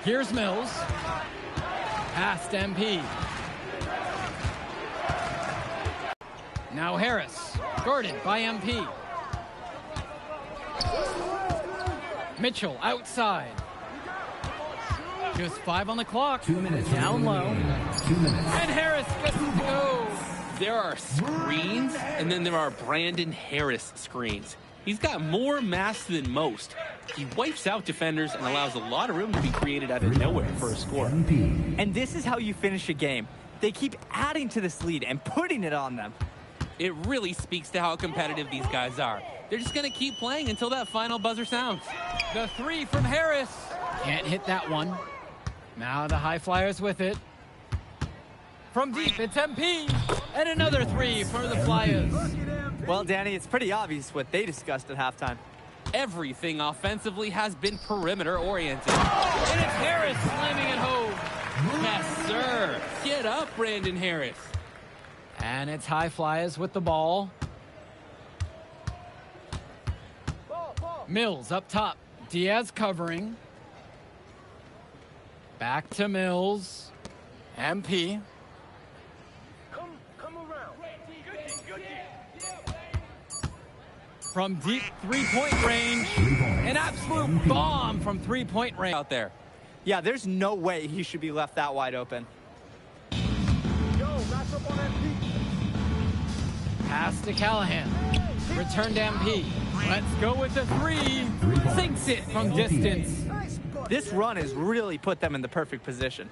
Here's Mills. Past MP. Now Harris, guarded by MP. Mitchell outside. Just 5 on the clock. 2 minutes. Down low. 2 minutes. And Harris gets to go. There are screens, and then there are Brandon Harris screens. He's got more mass than most. He wipes out defenders and allows a lot of room to be created out of nowhere for a score. And this is how you finish a game. They keep adding to this lead and putting it on them. It really speaks to how competitive these guys are. They're just going to keep playing until that final buzzer sounds. The 3 from Harris. Can't hit that one. Now the High Flyers with it. From deep, it's MP. And another 3 for the Flyers. Well, Danny, it's pretty obvious what they discussed at halftime. Everything offensively has been perimeter oriented. And it's Harris slamming it home. Yes, sir. Get up, Brandon Harris. And it's High Flyers with the ball. Mills up top. Diaz covering. Back to Mills. MP. From deep three-point range. An absolute bomb from three-point range out there. Yeah, there's no way he should be left that wide open. Pass to Callahan. Return to MP. Let's go with the 3. Sinks it from distance. This run has really put them in the perfect position.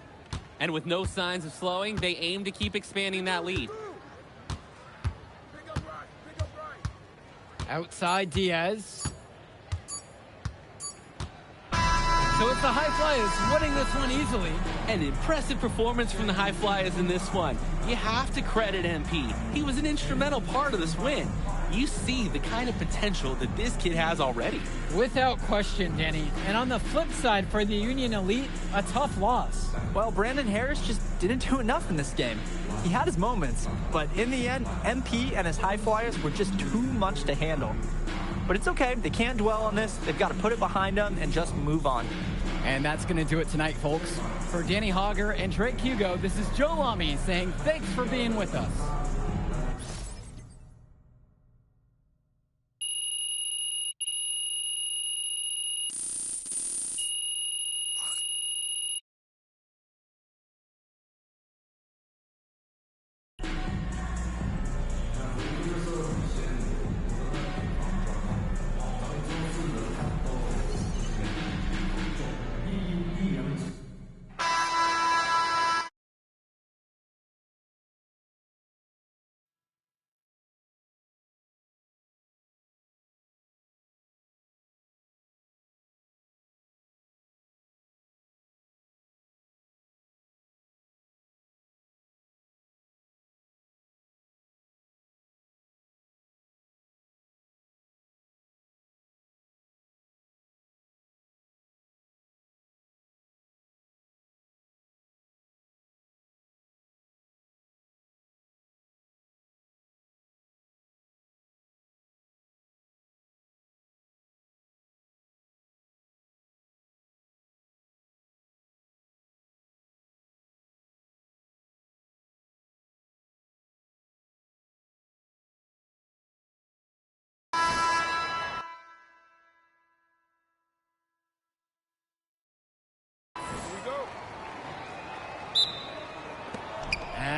And with no signs of slowing, they aim to keep expanding that lead. Outside Diaz. So it's the High Flyers winning this one easily. An impressive performance from the High Flyers in this one. You have to credit MP. He was an instrumental part of this win. You see the kind of potential that this kid has already. Without question, Danny. And on the flip side for the Union Elite, a tough loss. Well, Brandon Harris just didn't do enough in this game. He had his moments, but in the end, MP and his High Flyers were just too much to handle. But it's okay. They can't dwell on this. They've got to put it behind them and just move on. And that's going to do it tonight, folks. For Danny Hogger and Drake Hugo, this is Joe Lamy saying thanks for being with us.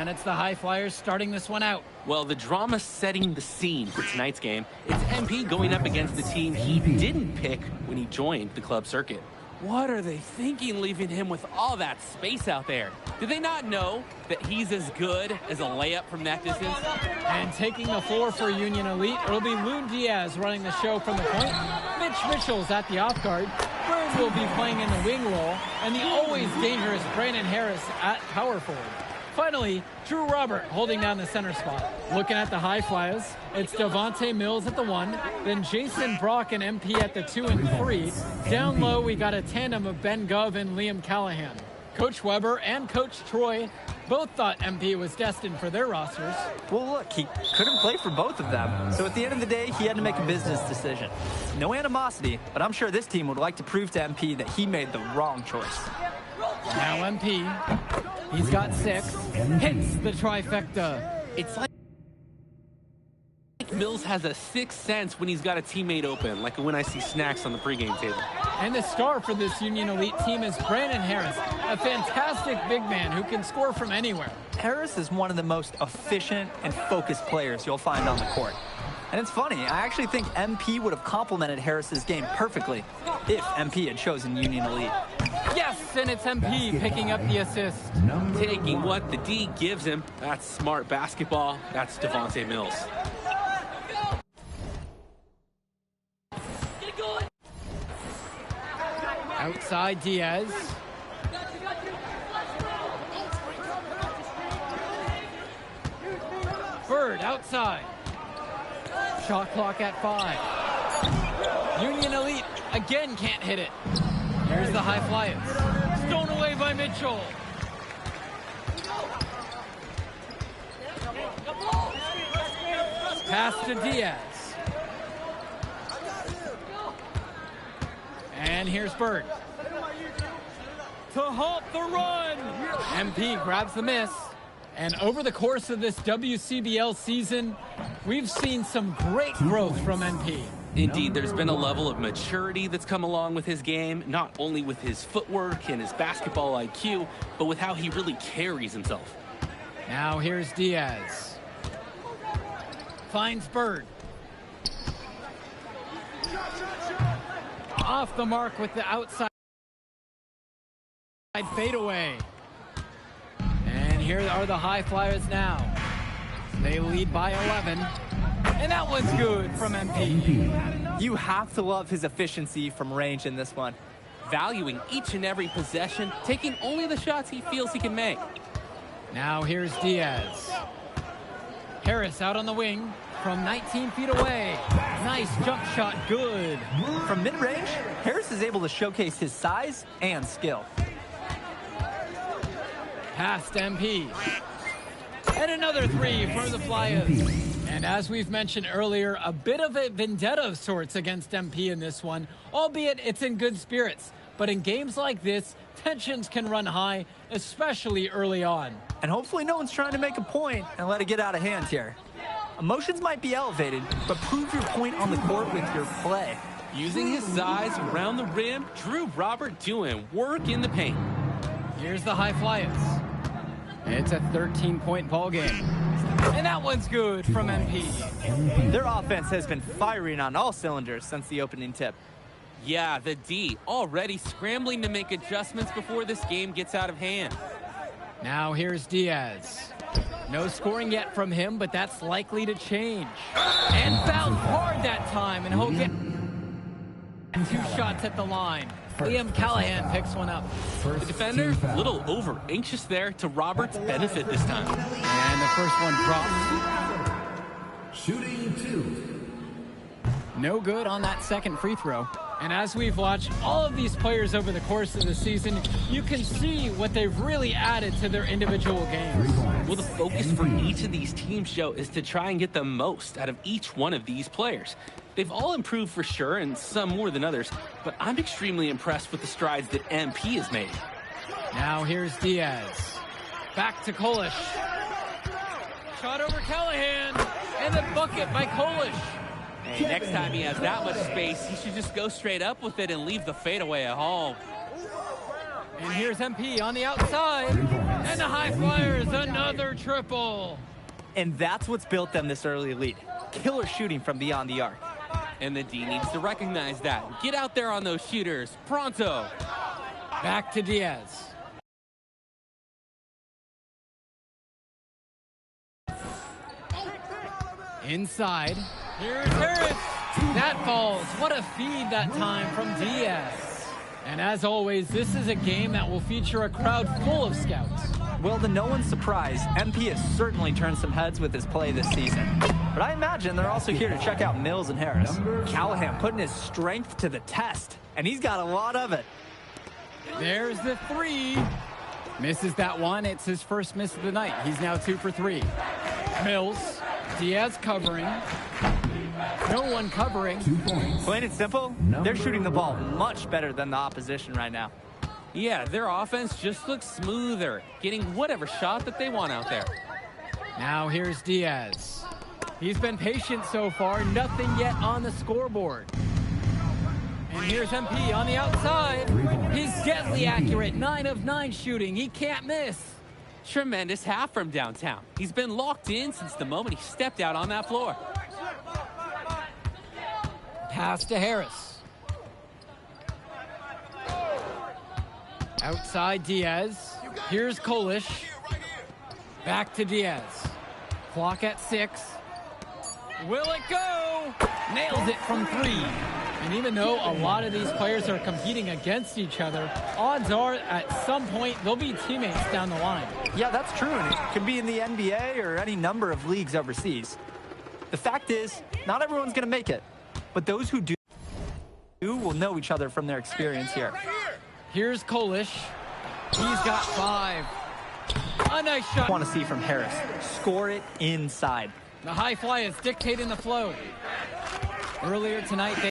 And it's the High Flyers starting this one out. Well, the drama setting the scene for tonight's game. It's MP going up against the team he didn't pick when he joined the club circuit. What are they thinking leaving him with all that space out there? Do they not know that he's as good as a layup from that distance? And taking the floor for Union Elite, it'll be Loon Diaz running the show from the point. Mitch Mitchell's at the off guard. Bird will be playing in the wing role. And the always dangerous Brandon Harris at power forward. Finally, Drew Robert holding down the center spot. Looking at the High Flyers, it's Devontae Mills at the 1, then Jason Brock and MP at the 2 and 3. Down low, we got a tandem of Ben Gov and Liam Callahan. Coach Weber and Coach Troy both thought MP was destined for their rosters. Well, look, he couldn't play for both of them. So at the end of the day, he had to make a business decision. No animosity, but I'm sure this team would like to prove to MP that he made the wrong choice. Now MP, he's got 6, hits the trifecta. It's like Mills has a sixth sense when he's got a teammate open, like when I see snacks on the pregame table. And the star for this Union Elite team is Brandon Harris, a fantastic big man who can score from anywhere. Harris is one of the most efficient and focused players you'll find on the court. And it's funny, I actually think MP would have complemented Harris's game perfectly if MP had chosen Union Elite. Yes, and it's MP picking up the assist. Taking what the D gives him. That's smart basketball. That's Devontae Mills. Outside Diaz. Bird outside. Shot clock at 5. Union Elite again can't hit it. Here's the High Flyers. Stolen away by Mitchell. Pass to Diaz. And here's Bird. To halt the run. MP grabs the miss. And over the course of this WCBL season, we've seen some great growth from MP. Indeed, there's been a level of maturity that's come along with his game, not only with his footwork and his basketball IQ, but with how he really carries himself. Now here's Diaz. Finds Bird. Off the mark with the outside fadeaway. And here are the High Flyers now. They lead by 11. And that one's good from MP. You have to love his efficiency from range in this one. Valuing each and every possession, taking only the shots he feels he can make. Now here's Diaz. Harris out on the wing from 19 feet away. Nice jump shot, good. From mid-range, Harris is able to showcase his size and skill. Past MP. And another 3 for the Flyers. And as we've mentioned earlier, a bit of a vendetta of sorts against MP in this one, albeit it's in good spirits. But in games like this, tensions can run high, especially early on. And hopefully no one's trying to make a point and let it get out of hand here. Emotions might be elevated, but prove your point on the court with your play. Using his size around the rim, Drew Robert doing work in the paint. Here's the High Flyers. It's a 13-point ball game. And that one's good from MP. Their offense has been firing on all cylinders since the opening tip. Yeah, the D already scrambling to make adjustments before this game gets out of hand. Now here's Diaz. No scoring yet from him, but that's likely to change. And fouled hard that time, and he'll get 2 shots at the line. Liam Callahan picks one up. The defender, a little over anxious there to Robert's benefit this time. And the first one drops. Shooting 2. No good on that second free throw. And as we've watched all of these players over the course of the season, you can see what they've really added to their individual games. Well, the focus for each of these teams, Joe, is to try and get the most out of each one of these players. They've all improved for sure, and some more than others, but I'm extremely impressed with the strides that MP has made. Now here's Diaz. Back to Kolish. Shot over Callahan, and the bucket by Kolish. Hey, next time he has that much space, he should just go straight up with it and leave the fadeaway at home. And here's MP on the outside. And the High Flyers, another triple. And that's what's built them this early lead. Killer shooting from beyond the arc. And the D needs to recognize that. Get out there on those shooters. Pronto. Back to Diaz. Inside. Here's Harris. That falls. What a feed that time from Diaz. And as always, this is a game that will feature a crowd full of scouts. Well, to no one's surprise, MP has certainly turned some heads with his play this season. But I imagine they're also here to check out Mills and Harris. Callahan putting his strength to the test, and he's got a lot of it. There's the three. Misses that one. It's his first miss of the night. He's now 2 for 3. Mills. Diaz covering. No one covering. 2 points. Plain and simple, they're shooting the ball much better than the opposition right now. Yeah, their offense just looks smoother, getting whatever shot that they want out there. Now here's Diaz. He's been patient so far. Nothing yet on the scoreboard. And here's MP on the outside. He's deadly accurate. 9 of 9 shooting. He can't miss. Tremendous half from downtown. He's been locked in since the moment he stepped out on that floor. Pass to Harris. Outside Diaz. Here's Kolish. Back to Diaz. Clock at 6. Will it go? Nails it from 3. And even though a lot of these players are competing against each other, odds are at some point they'll be teammates down the line. Yeah, that's true, and it could be in the NBA or any number of leagues overseas. The fact is, not everyone's going to make it, but those who do will know each other from their experience here. Here's Kolish. He's got 5. A nice shot. Want to see from Harris. Score it inside. The High Flyers dictating the flow. Earlier tonight,